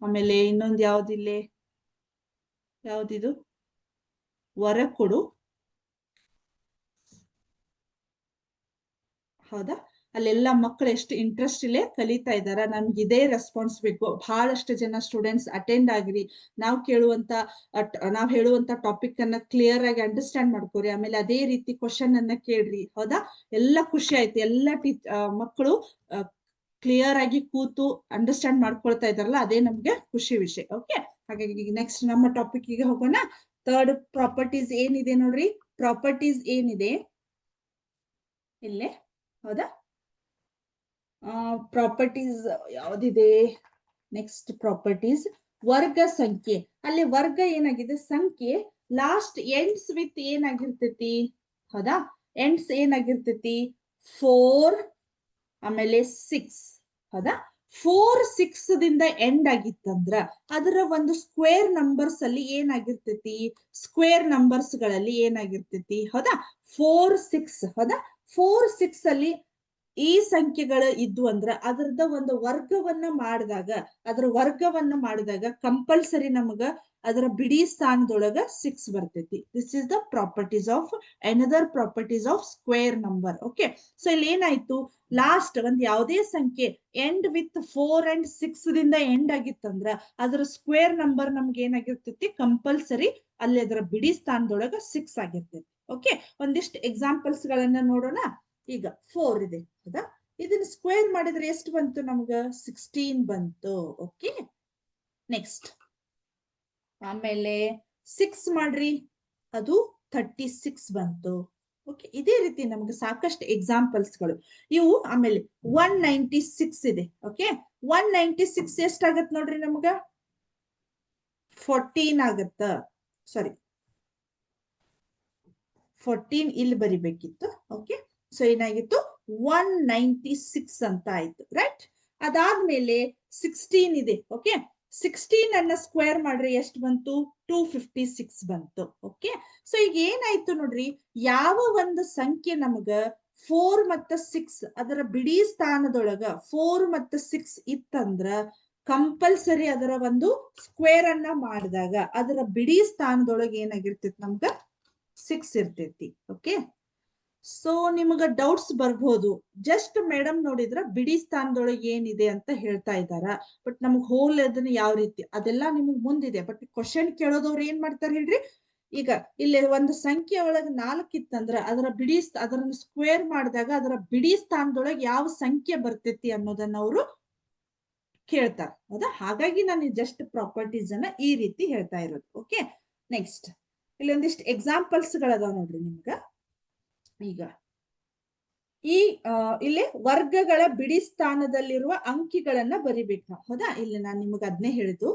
ಆಮೇಲೆ ಇನ್ನೊಂದು ಯಾವ್ದಿಲ್ಲೇ, ಯಾವ್ದಿದು, ವರಕೊಡು, ಹೌದಾ? ಅಲ್ಲೆಲ್ಲ ಮಕ್ಕಳು ಎಷ್ಟು ಇಂಟ್ರೆಸ್ಟ್ ಇಲ್ಲೇ ಕಲಿತಾ ಇದಾರ. ನಮ್ಗೆ ಇದೇ ರೆಸ್ಪಾನ್ಸ್ ಬೇಕು. ಬಹಳಷ್ಟು ಜನ ಸ್ಟೂಡೆಂಟ್ಸ್ ಅಟೆಂಡ್ ಆಗಿರಿ. ನಾವು ಹೇಳುವಂತ ಟಾಪಿಕ್ ಅನ್ನ ಕ್ಲಿಯರ್ ಆಗಿ ಅಂಡರ್ಸ್ಟ್ಯಾಂಡ್ ಮಾಡ್ಕೋರಿ. ಆಮೇಲೆ ಅದೇ ರೀತಿ ಕ್ವಶನ್ ಅನ್ನ ಕೇಳ್ರಿ. ಹೌದಾ? ಎಲ್ಲ ಖುಷಿ ಆಯ್ತು. ಎಲ್ಲ ಮಕ್ಕಳು ಕ್ಲಿಯರ್ ಆಗಿ ಕೂತು ಅಂಡರ್ಸ್ಟ್ಯಾಂಡ್ ಮಾಡ್ಕೊಳ್ತಾ ಇದಾರಲ್ಲ, ಅದೇ ನಮ್ಗೆ ಖುಷಿ ವಿಷಯ. ಓಕೆ, ಹಾಗಾಗಿ ನೆಕ್ಸ್ಟ್ ನಮ್ಮ ಟಾಪಿಕ್ ಗೆ ಹೋಗೋಣ. ಥರ್ಡ್ ಪ್ರಾಪರ್ಟೀಸ್ ಏನಿದೆ ನೋಡ್ರಿ. ಪ್ರಾಪರ್ಟೀಸ್ ಏನಿದೆ ಇಲ್ಲೇ, ಹೌದಾ? ಪ್ರಾಪರ್ಟೀಸ್ ಯಾವ್ದಿದೆ, ನೆಕ್ಸ್ಟ್ ಪ್ರಾಪರ್ಟೀಸ್ ವರ್ಗ ಸಂಖ್ಯೆ. ಅಲ್ಲಿ ವರ್ಗ ಏನಾಗಿದೆ, ಸಂಖ್ಯೆ ಲಾಸ್ಟ್ ಎಂಡ್ಸ್ ವಿತ್ ಏನಾಗಿರ್ತೈತಿ, ಹೌದಾ? ಎಂಡ್ಸ್ ಏನಾಗಿರ್ತೈತಿ 4 ಆಮೇಲೆ 6, ಹೌದಾ? 4 6 ದಿಂದ ಎಂಡ್ ಆಗಿತ್ತಂದ್ರ ಅದರ ಒಂದು ಸ್ಕ್ವೇರ್ ನಂಬರ್ಸ್ ಅಲ್ಲಿ ಏನಾಗಿರ್ತೈತಿ, ಸ್ಕ್ವೇರ್ ನಂಬರ್ಸ್ ಗಳಲ್ಲಿ ಏನಾಗಿರ್ತೈತಿ, ಹೌದಾ? 4 6, ಹೌದಾ? 4 6 ಅಲ್ಲಿ ಈ ಸಂಖ್ಯೆಗಳು ಇದ್ದು ಅಂದ್ರ ಅದರದ ಒಂದು ವರ್ಗವನ್ನ ಮಾಡಿದಾಗ ಕಂಪಲ್ಸರಿ ನಮಗ ಅದರ ಬಿಡಿ ಸ್ಥಾನದೊಳಗ 6 ಬರ್ತೈತಿ. This is the properties of another properties of square number. Okay, so ಇಲ್ಲಿ ಏನಾಯ್ತು, ಲಾಸ್ಟ್ ಒಂದ್ ಯಾವುದೇ ಸಂಖ್ಯೆ ಎಂಡ್ ವಿತ್ 4 and 6 ದಿಂದ ಎಂಡ್ ಆಗಿತ್ತಂದ್ರ ಅದರ ಸ್ಕ್ವೇರ್ ನಂಬರ್ ನಮ್ಗೆ ಏನಾಗಿರ್ತೈತಿ, ಕಂಪಲ್ಸರಿ ಅಲ್ಲಿ ಅದರ ಬಿಡಿ ಸ್ಥಾನದೊಳಗ 6 ಆಗಿರ್ತೈತಿ. ಓಕೆ, ಒಂದಿಷ್ಟು ಎಕ್ಸಾಂಪಲ್ಸ್ ಗಳನ್ನ ನೋಡೋಣ. ಈಗ 4 ಇದೆ, ಹೌದಾ? ಇದನ್ನ ಸ್ಕ್ವೇರ್ ಮಾಡಿದ್ರೆ ಎಷ್ಟು ಬಂತು ನಮ್ಗ, 16 ಬಂತು. ಓಕೆ, ನೆಕ್ಸ್ಟ್ ಆಮೇಲೆ 6 ಮಾಡ್ರಿ, ಅದು 36 ಬಂತು. ಓಕೆ, ಇದೇ ರೀತಿ ನಮ್ಗೆ ಸಾಕಷ್ಟು ಎಕ್ಸಾಂಪಲ್ಸ್ ಗಳು ಇವು. ಆಮೇಲೆ 196 ಇದೆ. ಓಕೆ, 196 ಎಷ್ಟಾಗತ್ ನೋಡ್ರಿ ನಮ್ಗ, 14 ಆಗತ್ತ. ಸಾರಿ, 14 ಇಲ್ಲಿ ಬರಿಬೇಕಿತ್ತು. ಓಕೆ, ಸೊ ಏನಾಗಿತ್ತು, 196 ಅಂತ ಆಯ್ತು, ರೈಟ್? ಅದಾದ್ಮೇಲೆ 16 ಇದೆ. ಓಕೆ, 16 ಅನ್ನ ಸ್ಕ್ವೇರ್ ಮಾಡ್ರಿ ಎಷ್ಟು ಬಂತು, 256 ಬಂತು. ಓಕೆ, ಸೊ ಈಗ ಏನಾಯ್ತು ನೋಡ್ರಿ, ಯಾವ ಒಂದು ಸಂಖ್ಯೆ ನಮಗ 4 ಮತ್ತು 6 ಅದರ ಬಿಡಿ ಸ್ಥಾನದೊಳಗ 4 ಮತ್ತು 6 ಇತ್ತಂದ್ರ ಕಂಪಲ್ಸರಿ ಅದರ ಒಂದು ಸ್ಕ್ವೇರ್ ಅನ್ನ ಮಾಡಿದಾಗ ಅದರ ಬಿಡಿ ಸ್ಥಾನದೊಳಗೆ ಏನಾಗಿರ್ತೈತಿ, ನಮ್ಗ 6 ಇರ್ತೈತಿ. ಓಕೆ, ಸೊ ನಿಮಗ ಡೌಟ್ಸ್ ಬರ್ಬೋದು, ಜಸ್ಟ್ ಮೇಡಮ್ ನೋಡಿದ್ರ ಬಿಡಿ ಸ್ಥಾನದೊಳಗೆ ಏನಿದೆ ಅಂತ ಹೇಳ್ತಾ ಇದ್ದಾರ, ಬಟ್ ನಮಗ್ ಹೋಲ್ ಅದನ್ನ ಯಾವ ರೀತಿ, ಅದೆಲ್ಲ ನಿಮಗ್ ಮುಂದಿದೆ. ಬಟ್ ಕ್ವಶನ್ ಕೇಳೋದವ್ರು ಏನ್ ಮಾಡ್ತಾರೆ ಹೇಳ್ರಿ, ಈಗ ಇಲ್ಲಿ ಒಂದು ಸಂಖ್ಯೆ ಒಳಗೆ 4 ಇತ್ತಂದ್ರ ಅದನ್ನ ಸ್ಕ್ವೇರ್ ಮಾಡಿದಾಗ ಅದರ ಬಿಡಿ ಸ್ಥಾನದೊಳಗೆ ಯಾವ ಸಂಖ್ಯೆ ಬರ್ತೈತಿ ಅನ್ನೋದನ್ನ ಅವರು ಕೇಳ್ತಾರೆ. ಹೌದಾ? ಹಾಗಾಗಿ ನಾನು ಜಸ್ಟ್ ಪ್ರಾಪರ್ಟೀಸ್ ಅನ್ನ ಈ ರೀತಿ ಹೇಳ್ತಾ ಇರೋದು. ಓಕೆ, ನೆಕ್ಸ್ಟ್ ಇಲ್ಲಿ ಒಂದಿಷ್ಟು ಎಕ್ಸಾಂಪಲ್ಸ್ ಗಳದಾವ ನೋಡ್ರಿ ನಿಮ್ಗ. ಈಗ ಇಲ್ಲಿ ವರ್ಗಗಳ ಬಿಡಿ ಸ್ಥಾನದಲ್ಲಿರುವ ಅಂಕಿಗಳನ್ನ ಬರಿಬೇಕು ನಾವು. ಹೌದಾ? ಇಲ್ಲಿ ನಾನು ನಿಮ್ಗೆ ಅದನ್ನೇ ಹೇಳಿದ್ದು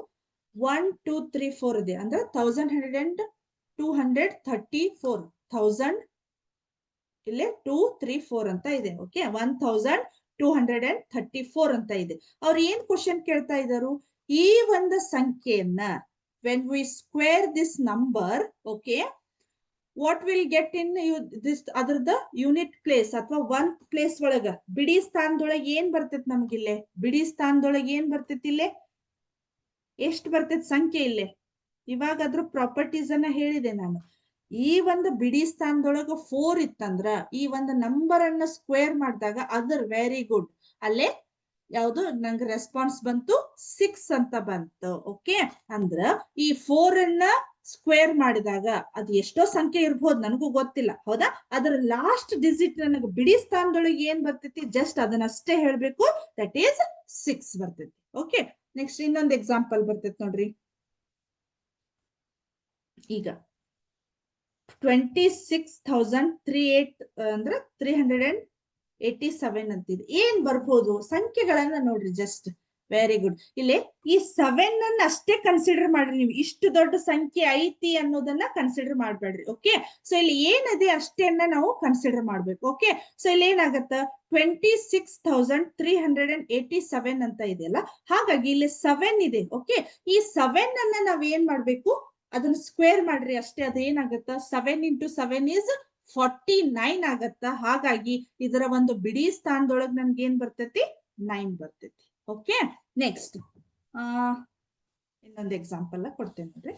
1 2 3 4 ಇದೆ ಅಂದ್ರೆ 1234 1000 ಇಲ್ಲಿ 2 3 4 ಅಂತ ಇದೆ. ಓಕೆ, 1234 ಅಂತ ಇದೆ. ಅವ್ರು ಏನ್ ಕ್ವಶನ್ ಕೇಳ್ತಾ ಇದ್ದಾರು? ಈ ಒಂದು ಸಂಖ್ಯೆಯನ್ನ when we square this number, okay, what will get in this ಅದರದ ಯೂನಿಟ್ ಪ್ಲೇಸ್ ಅಥವಾ ಒನ್ ಪ್ಲೇಸ್ ಒಳಗ ಬಿಡಿ ಸ್ಥಾನದೊಳಗೆ ಏನ್ ಬರ್ತೈತಿ ನಮ್ಗಿಲ್ಲೇ? ಬಿಡಿ ಸ್ಥಾನದೊಳಗೆ ಏನ್ ಬರ್ತೈತಿ ಇಲ್ಲೇ? ಎಷ್ಟು ಬರ್ತೈತಿ ಸಂಖ್ಯೆ ಇಲ್ಲೇ? ಇವಾಗ ಅದ್ರ ಪ್ರಾಪರ್ಟೀಸ್ ಅನ್ನ ಹೇಳಿದೆ ನಾನು. ಈ ಒಂದು ಬಿಡಿ ಸ್ಥಾನದೊಳಗ 4 ಇತ್ತಂದ್ರ ಈ ಒಂದು ನಂಬರ್ ಅನ್ನ ಸ್ಕ್ವೇರ್ ಮಾಡಿದಾಗ ಅದರ್ ವೆರಿ ಗುಡ್. ಅಲ್ಲೇ ಯಾವುದು ನಂಗೆ ರೆಸ್ಪಾನ್ಸ್ ಬಂತು 6 ಅಂತ ಬಂತು. ಓಕೆ, ಅಂದ್ರ ಈ 4 ಅನ್ನ ಸ್ಕ್ವೇರ್ ಮಾಡಿದಾಗ ಅದು ಎಷ್ಟೋ ಸಂಖ್ಯೆ ಇರ್ಬೋದು, ನನಗೂ ಗೊತ್ತಿಲ್ಲ. ಹೌದಾ? ಅದರ ಲಾಸ್ಟ್ ಡಿಜಿಟ್ ನನಗೆ ಬಿಡಿ ಸ್ಥಾನದೊಳಗೆ ಏನ್ ಬರ್ತೈತಿ ಜಸ್ಟ್ ಅದನ್ನಷ್ಟೇ ಹೇಳ್ಬೇಕು. ದಟ್ ಈಸ್ 6 ಬರ್ತೈತಿ. ಓಕೆ, ನೆಕ್ಸ್ಟ್ ಇನ್ನೊಂದು ಎಕ್ಸಾಂಪಲ್ ಬರ್ತೈತಿ ನೋಡ್ರಿ. ಈಗ 26,038 ಅಂದ್ರೆ 387 ಅಂತಿದೆ. ಏನ್ ಬರ್ಬೋದು ಸಂಖ್ಯೆಗಳನ್ನ ನೋಡ್ರಿ. Just very good. ಇಲ್ಲಿ ಈ 7 ಅನ್ನ ಅಷ್ಟೇ ಕನ್ಸಿಡರ್ ಮಾಡ್ರಿ ನೀವು. ಇಷ್ಟು ದೊಡ್ಡ ಸಂಖ್ಯೆ ಐತಿ ಅನ್ನೋದನ್ನ ಕನ್ಸಿಡರ್ ಮಾಡ್ಬೇಡ್ರಿ. ಓಕೆ, ಸೊ ಇಲ್ಲಿ ಏನಿದೆ ಅಷ್ಟೇನ್ನ ನಾವು ಕನ್ಸಿಡರ್ ಮಾಡ್ಬೇಕು. ಓಕೆ, ಸೊ ಇಲ್ಲಿ ಏನಾಗತ್ತ 26,387 ಅಂತ ಇದೆಯಲ್ಲ, ಹಾಗಾಗಿ ಇಲ್ಲಿ 7 ಇದೆ. ಓಕೆ, ಈ 7 ಅನ್ನ ನಾವ್ ಏನ್ ಮಾಡ್ಬೇಕು? ಅದನ್ನ ಸ್ಕ್ವೇರ್ ಮಾಡ್ರಿ ಅಷ್ಟೇ. ಅದು ಏನಾಗತ್ತ 7 into 7 is 49 ಆಗತ್ತ. ಹಾಗಾಗಿ ಇದರ ಒಂದು ಬಿಡಿ ಸ್ಥಾನದೊಳಗೆ ನನ್ಗೆ ಏನ್ ಬರ್ತೈತಿ? 9 ಬರ್ತೈತಿ. ಓಕೆ, ನೆಕ್ಸ್ಟ್ ಇನ್ನೊಂದು ಎಕ್ಸಾಂಪಲ್ ಕೊಡ್ತೇನೆ ನೋಡ್ರಿ.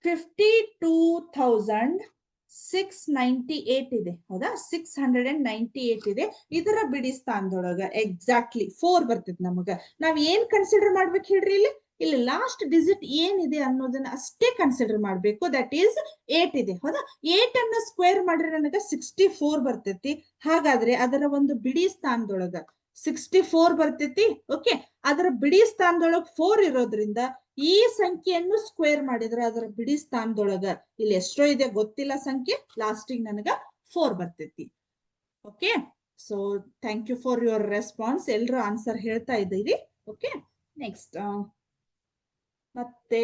52,698 ಇದೆ. ಹೌದಾ? 698 ಇದೆ. ಇದರ ಬಿಡಿ ಸ್ಥಾನದೊಳಗ ಎಕ್ಸಾಕ್ಟ್ಲಿ 4 ಬರ್ತೈತಿ ನಮಗ. ನಾವ್ ಏನ್ ಕನ್ಸಿಡರ್ ಮಾಡ್ಬೇಕು ಹೇಳ್ರಿ? ಇಲ್ಲಿ ಲಾಸ್ಟ್ ಡಿಜಿಟ್ ಏನಿದೆ ಅನ್ನೋದನ್ನ ಅಷ್ಟೇ ಕನ್ಸಿಡರ್ ಮಾಡ್ಬೇಕು. ದಟ್ ಈಸ್ 8 ಇದೆ. ಹೌದಾ? 8 ಅನ್ನ ಸ್ಕ್ವೇರ್ ಮಾಡಿದ್ರೆ ನನಗೆ 64 ಬರ್ತೈತಿ. ಹಾಗಾದ್ರೆ ಅದರ ಒಂದು ಬಿಡಿ ಸ್ಥಾನದೊಳಗ 64 ಬರ್ತೈತಿ. ಓಕೆ, ಅದರ ಬಿಡಿ ಸ್ಥಾನದೊಳಗ 4 ಇರೋದ್ರಿಂದ ಈ ಸಂಖ್ಯೆಯನ್ನು ಸ್ಕ್ವೇರ್ ಮಾಡಿದ್ರೆ ಅದರ ಬಿಡಿ ಸ್ಥಾನದೊಳಗ ಇಲ್ಲಿ ಎಷ್ಟೋ ಇದೆ ಗೊತ್ತಿಲ್ಲ ಸಂಖ್ಯೆ, ಲಾಸ್ಟಿಗೆ ನನಗ 4 ಬರ್ತೈತಿ. Okay, so thank you for your response. ಎಲ್ರು ಆನ್ಸರ್ ಹೇಳ್ತಾ ಇದ್ದೀರಿ. ಓಕೆ, ನೆಕ್ಸ್ಟ್ ಮತ್ತೆ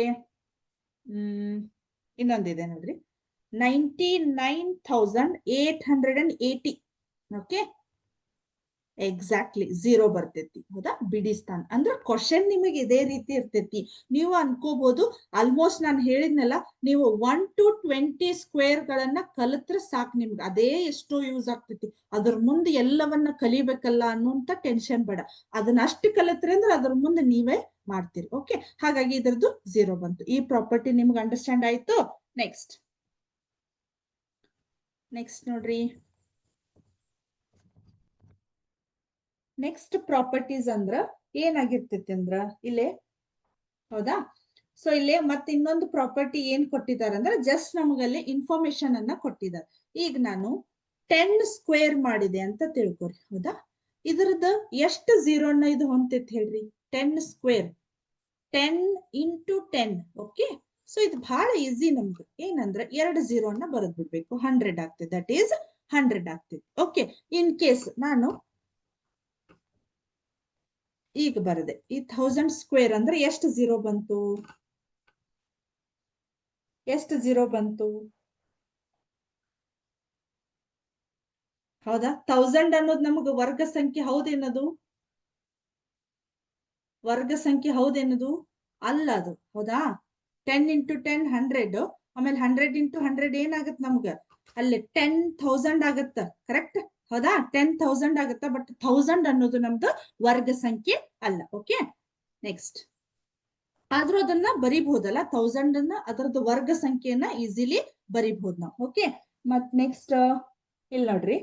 ಇನ್ನೊಂದಿದೆ ನೋಡ್ರಿ. 99,880. ಓಕೆ, ಎಕ್ಸಾಕ್ಟ್ಲಿ 0 ಬರ್ತೈತಿ. ಹೌದಾ? ಬಿಡಿ ಸ್ಥಾನ ಅಂದ್ರೆ ಕ್ವಶನ್ ನಿಮಗೆ ಇದೇ ರೀತಿ ಇರ್ತೈತಿ. ನೀವು ಅನ್ಕೋಬಹುದು ಆಲ್ಮೋಸ್ಟ್ ನಾನು ಹೇಳಿದ್ನಲ್ಲ, ನೀವು 1 to 20 ಸ್ಕ್ವೇರ್ ಗಳನ್ನ ಕಲಿತ್ರೆ ಸಾಕು ನಿಮ್ಗೆ, ಅದೇ ಎಷ್ಟೋ ಯೂಸ್ ಆಗ್ತೈತಿ. ಅದ್ರ ಮುಂದೆ ಎಲ್ಲವನ್ನ ಕಲಿಬೇಕಲ್ಲ ಅನ್ನುವಂತ ಟೆನ್ಷನ್ ಬೇಡ. ಅದನ್ನ ಅಷ್ಟು ಕಲಿತ್ರೆ ಅಂದ್ರೆ ಅದ್ರ ಮುಂದೆ ನೀವೇ ಮಾಡ್ತೀರಿ. ಓಕೆ, ಹಾಗಾಗಿ ಇದ್ರದ್ದು 0 ಬಂತು. ಈ ಪ್ರಾಪರ್ಟಿ ನಿಮ್ಗೆ ಅಂಡರ್ಸ್ಟ್ಯಾಂಡ್ ಆಯ್ತು? ನೆಕ್ಸ್ಟ್ ನೋಡ್ರಿ. ನೆಕ್ಸ್ಟ್ ಪ್ರಾಪರ್ಟೀಸ್ ಅಂದ್ರ ಏನಾಗಿರ್ತೈತಿ ಅಂದ್ರ ಇಲ್ಲೇ, ಹೌದಾ? ಸೊ ಇಲ್ಲೇ ಮತ್ತೆ ಇನ್ನೊಂದು ಪ್ರಾಪರ್ಟಿ ಏನ್ ಕೊಟ್ಟಿದ್ದಾರೆ ಅಂದ್ರೆ ಜಸ್ಟ್ ನಮಗಲ್ಲಿ ಇನ್ಫಾರ್ಮೇಶನ್ ಅನ್ನ ಕೊಟ್ಟಿದ್ದಾರೆ. ಈಗ ನಾನು 10 ಸ್ಕ್ವೇರ್ ಮಾಡಿದೆ ಅಂತ ತಿಳ್ಕೊರಿ. ಹೌದಾ? ಇದ್ರದ್ದು ಎಷ್ಟು 0ನ ಇದು ಹೊಂತೈತಿ ಹೇಳ್ರಿ? 10 ಸ್ಕ್ವೇರ್ 10 into 10. ಓಕೆ, ಸೊ ಇದು ಬಹಳ ಈಸಿ ನಮ್ಗೆ. ಏನಂದ್ರೆ 2 0ನ ಬರೆದ್ ಬಿಡ್ಬೇಕು. 100 ಆಗ್ತದೆ. ದಟ್ ಈಸ್ 100 ಆಗ್ತದೆ. ಓಕೆ, ಇನ್ ಕೇಸ್ ನಾನು ಈಗ ಬರದೆ ಈ 1000 ಸ್ಕ್ವೇರ್ ಅಂದ್ರೆ ಎಷ್ಟು 0 ಬಂತು? ಎಷ್ಟು 0 ಬಂತು? ಹೌದಾ? 1000 ಅನ್ನೋದು ನಮಗೆ ವರ್ಗ ಸಂಖ್ಯೆ ಹೌದೇನದು? ವರ್ಗ ಸಂಖ್ಯೆ ಹೌದೇನದು? ಅಲ್ಲ ಅದು. ಹೌದಾ? 10 into 10 100. ಆಮೇಲೆ 100 into 100 ಏನಾಗತ್ ನಮ್ಗ? ಅಲ್ಲಿ 10,000 ಆಗತ್ತ. ಕರೆಕ್ಟ್? ಹೌದಾ? 10,000 ಆಗತ್ತ. ಬಟ್ 1000 ಅನ್ನೋದು ನಮ್ದು ವರ್ಗ ಸಂಖ್ಯೆ ಅಲ್ಲ. ಓಕೆ, ನೆಕ್ಸ್ಟ್ ಆದ್ರೂ ಅದನ್ನ ಬರಿಬಹುದಲ್ಲ 1000 ಅನ್ನ, ಅದರದ್ದು ವರ್ಗ ಸಂಖ್ಯೆಯನ್ನ ಈಸಿಲಿ ಬರಿಬಹುದು ನಾವು. ಓಕೆ, ಮತ್ ನೆಕ್ಸ್ಟ್ ಇಲ್ಲಿ ನೋಡ್ರಿ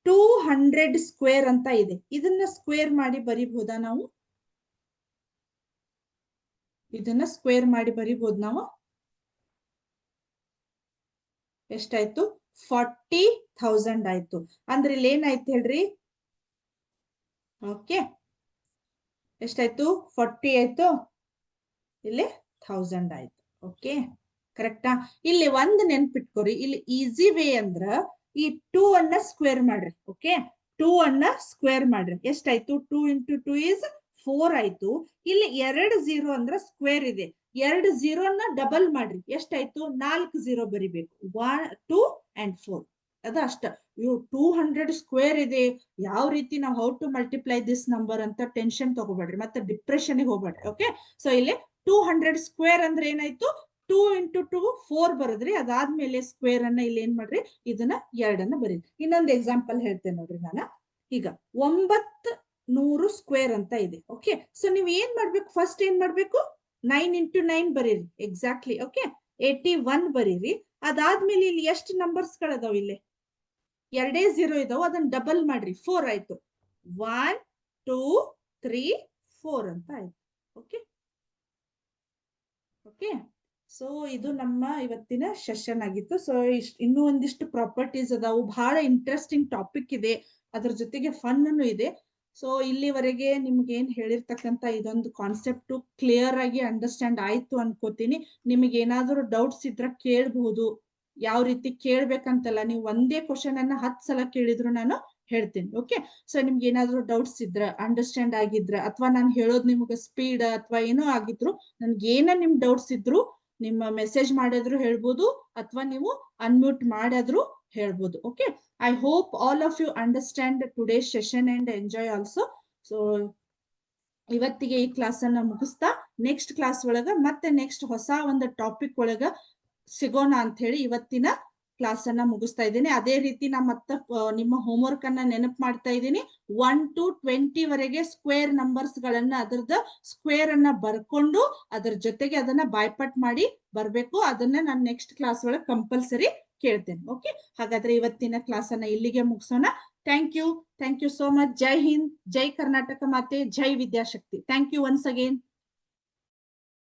200 ಸ್ಕ್ವೇರ್ ಅಂತ ಇದೆ. ಇದನ್ನ ಸ್ಕ್ವೇರ್ ಮಾಡಿ ಬರಿಬಹುದಾ ನಾವು? ಇದನ್ನ ಸ್ಕ್ವೇರ್ ಮಾಡಿ ಬರಿಬಹುದು ನಾವು. ಎಷ್ಟಾಯ್ತು? 40,000 ಆಯ್ತು. ಅಂದ್ರೆ ಇಲ್ಲಿ ಏನಾಯ್ತು ಹೇಳ್ರಿ? ಓಕೆ, ಎಷ್ಟಾಯ್ತು? 40 ಆಯ್ತು, ಇಲ್ಲಿ 1000 ಆಯ್ತು. ಓಕೆ, ಕರೆಕ್ಟಾ? ಇಲ್ಲಿ ಒಂದು ನೆನ್ಪಿಟ್ಕೋರಿ, ಇಲ್ಲಿ ಈಸಿ ವೇ ಅಂದ್ರ ಈ 2 ಅನ್ನ ಸ್ಕ್ವೇರ್ ಮಾಡ್ರಿ. ಓಕೆ, 2 ಅನ್ನ ಸ್ಕ್ವೇರ್ ಮಾಡ್ರಿ. ಎಷ್ಟಾಯ್ತು? 2 into 2 is 4 ಆಯ್ತು. ಇಲ್ಲಿ 2 0 ಅಂದ್ರ ಸ್ಕ್ವೇರ್ ಇದೆ, 2 0ನ ಡಬಲ್ ಮಾಡ್ರಿ. ಎಷ್ಟಾಯ್ತು? 4 0 ಬರಿಬೇಕು. 1 2 and 4 ಅದ ಅಷ್ಟ. 200 ಸ್ಕ್ವೇರ್ ಇದೆ, ಯಾವ ರೀತಿ ನಾವು how to multiply this number ಅಂತ ಟೆನ್ಷನ್ ತಗೋಬೇಡ್ರಿ, ಮತ್ತೆ ಡಿಪ್ರೆಷನ್ ಹೋಗ್ಬೇಡ್ರಿ. ಓಕೆ, ಸೊ ಇಲ್ಲಿ 200 ಸ್ಕ್ವೇರ್ ಅಂದ್ರೆ ಏನಾಯ್ತು? 2 into 2 4 ಬರದ್ರಿ. ಅದಾದ್ಮೇಲೆ ಸ್ಕ್ವೇರ್ ಅನ್ನ ಇಲ್ಲಿ ಏನ್ ಮಾಡ್ರಿ? ಇದನ್ನ 2ಅನ್ನ ಬರೀರಿ. ಇನ್ನೊಂದು ಎಕ್ಸಾಂಪಲ್ ಹೇಳ್ತೇನೆ ನೋಡ್ರಿ ನಾನು. ಈಗ 900 ಸ್ಕ್ವೇರ್ ಅಂತ ಇದೆ. ಓಕೆ, ಸೊ ನೀವ್ ಏನ್ ಮಾಡ್ಬೇಕು? ಫಸ್ಟ್ ಏನ್ ಮಾಡ್ಬೇಕು? 9 into 9 ಬರೀರಿ. ಎಕ್ಸಾಕ್ಟ್ಲಿ. ಓಕೆ, 81 ಬರೀರಿ. ಅದಾದ್ಮೇಲೆ ಇಲ್ಲಿ ಎಷ್ಟು ನಂಬರ್ಸ್ ಗಳದಾವ್? ಇಲ್ಲಿ 2 0 ಇದಾವ, ಅದನ್ನ ಡಬಲ್ ಮಾಡ್ರಿ. 4 ಆಯ್ತು. 1 2 3 4 ಅಂತ ಆಯ್ತು. ಓಕೆ ಓಕೆ, ಸೊ ಇದು ನಮ್ಮ ಇವತ್ತಿನ ಸೆಷನ್ ಆಗಿತ್ತು. ಸೊ ಇನ್ನೂ ಒಂದಿಷ್ಟು ಪ್ರಾಪರ್ಟೀಸ್ ಅದಾವು, ಬಹಳ ಇಂಟ್ರೆಸ್ಟಿಂಗ್ ಟಾಪಿಕ್ ಇದೆ, ಅದ್ರ ಜೊತೆಗೆ ಫನ್ ಇದೆ. ಸೊ ಇಲ್ಲಿವರೆಗೆ ನಿಮ್ಗೆ ಏನ್ ಹೇಳಿರ್ತಕ್ಕಂತ ಇದೊಂದು ಕಾನ್ಸೆಪ್ಟ್ ಕ್ಲಿಯರ್ ಆಗಿ ಅಂಡರ್ಸ್ಟ್ಯಾಂಡ್ ಆಯ್ತು ಅನ್ಕೋತೀನಿ. ನಿಮಗೆ ಏನಾದರೂ ಡೌಟ್ಸ್ ಇದ್ರ ಕೇಳಬಹುದು. ಯಾವ ರೀತಿ ಕೇಳ್ಬೇಕಂತಲ್ಲ, ನೀವು ಒಂದೇ ಕ್ವಶನ್ ಅನ್ನ 10 ಸಲ ಕೇಳಿದ್ರು ನಾನು ಹೇಳ್ತೀನಿ. ಓಕೆ, ಸೊ ನಿಮ್ಗೆ ಏನಾದ್ರು ಡೌಟ್ಸ್ ಇದ್ರ, ಅಂಡರ್ಸ್ಟ್ಯಾಂಡ್ ಆಗಿದ್ರ, ಅಥವಾ ನಾನು ಹೇಳೋದು ನಿಮ್ಗೆ ಸ್ಪೀಡ್ ಅಥವಾ ಏನೋ ಆಗಿದ್ರು, ನನ್ಗೆ ಏನ ನಿಮ್ ಡೌಟ್ಸ್ ಇದ್ರು ನಿಮ್ಮ ಮೆಸೇಜ್ ಮಾಡಿದ್ರು ಹೇಳ್ಬೋದು, ಅಥವಾ ನೀವು ಅನ್ಮ್ಯೂಟ್ ಮಾಡಿದ್ರು ಹೇಳ್ಬೋದು. Okay, I hope all of you understand today session and enjoy also. So ಇವತ್ತಿಗೆ ಈ ಕ್ಲಾಸ್ ಅನ್ನ ಮುಗಿಸ್ತಾ ನೆಕ್ಸ್ಟ್ ಕ್ಲಾಸ್ ಒಳಗ ಮತ್ತೆ ನೆಕ್ಸ್ಟ್ ಹೊಸ ಒಂದು ಟಾಪಿಕ್ ಒಳಗ ಸಿಗೋಣ ಅಂತ ಹೇಳಿ ಇವತ್ತಿನ ಕ್ಲಾಸ್ ಅನ್ನ ಮುಗಿಸ್ತಾ ಇದ್ದೀನಿ. ಅದೇ ರೀತಿ ನಾ ಮತ್ತೆ ನಿಮ್ಮ ಹೋಮ್ವರ್ಕ್ ಅನ್ನ ನೆನಪು ಮಾಡ್ತಾ ಇದ್ದೀನಿ. 1 to 20 ವರೆಗೆ ಸ್ಕ್ವೇರ್ ನಂಬರ್ಸ್ ಗಳನ್ನ ಅದರದ ಸ್ಕ್ವೇರ್ ಅನ್ನ ಬರ್ಕೊಂಡು ಅದ್ರ ಜೊತೆಗೆ ಅದನ್ನ ಬಾಯ್ಪಟ್ ಮಾಡಿ ಬರ್ಬೇಕು. ಅದನ್ನ ನಾನು ನೆಕ್ಸ್ಟ್ ಕ್ಲಾಸ್ ಒಳಗೆ ಕಂಪಲ್ಸರಿ ಕೇಳ್ತೇನೆ. ಓಕೆ, ಹಾಗಾದ್ರೆ ಇವತ್ತಿನ ಕ್ಲಾಸ್ ಅನ್ನ ಇಲ್ಲಿಗೆ ಮುಗಿಸೋಣ. Thank you so much. Jai Hind, Jai Karnataka ಮಾತೆ, Jai Vidyashakti. Thank you once again.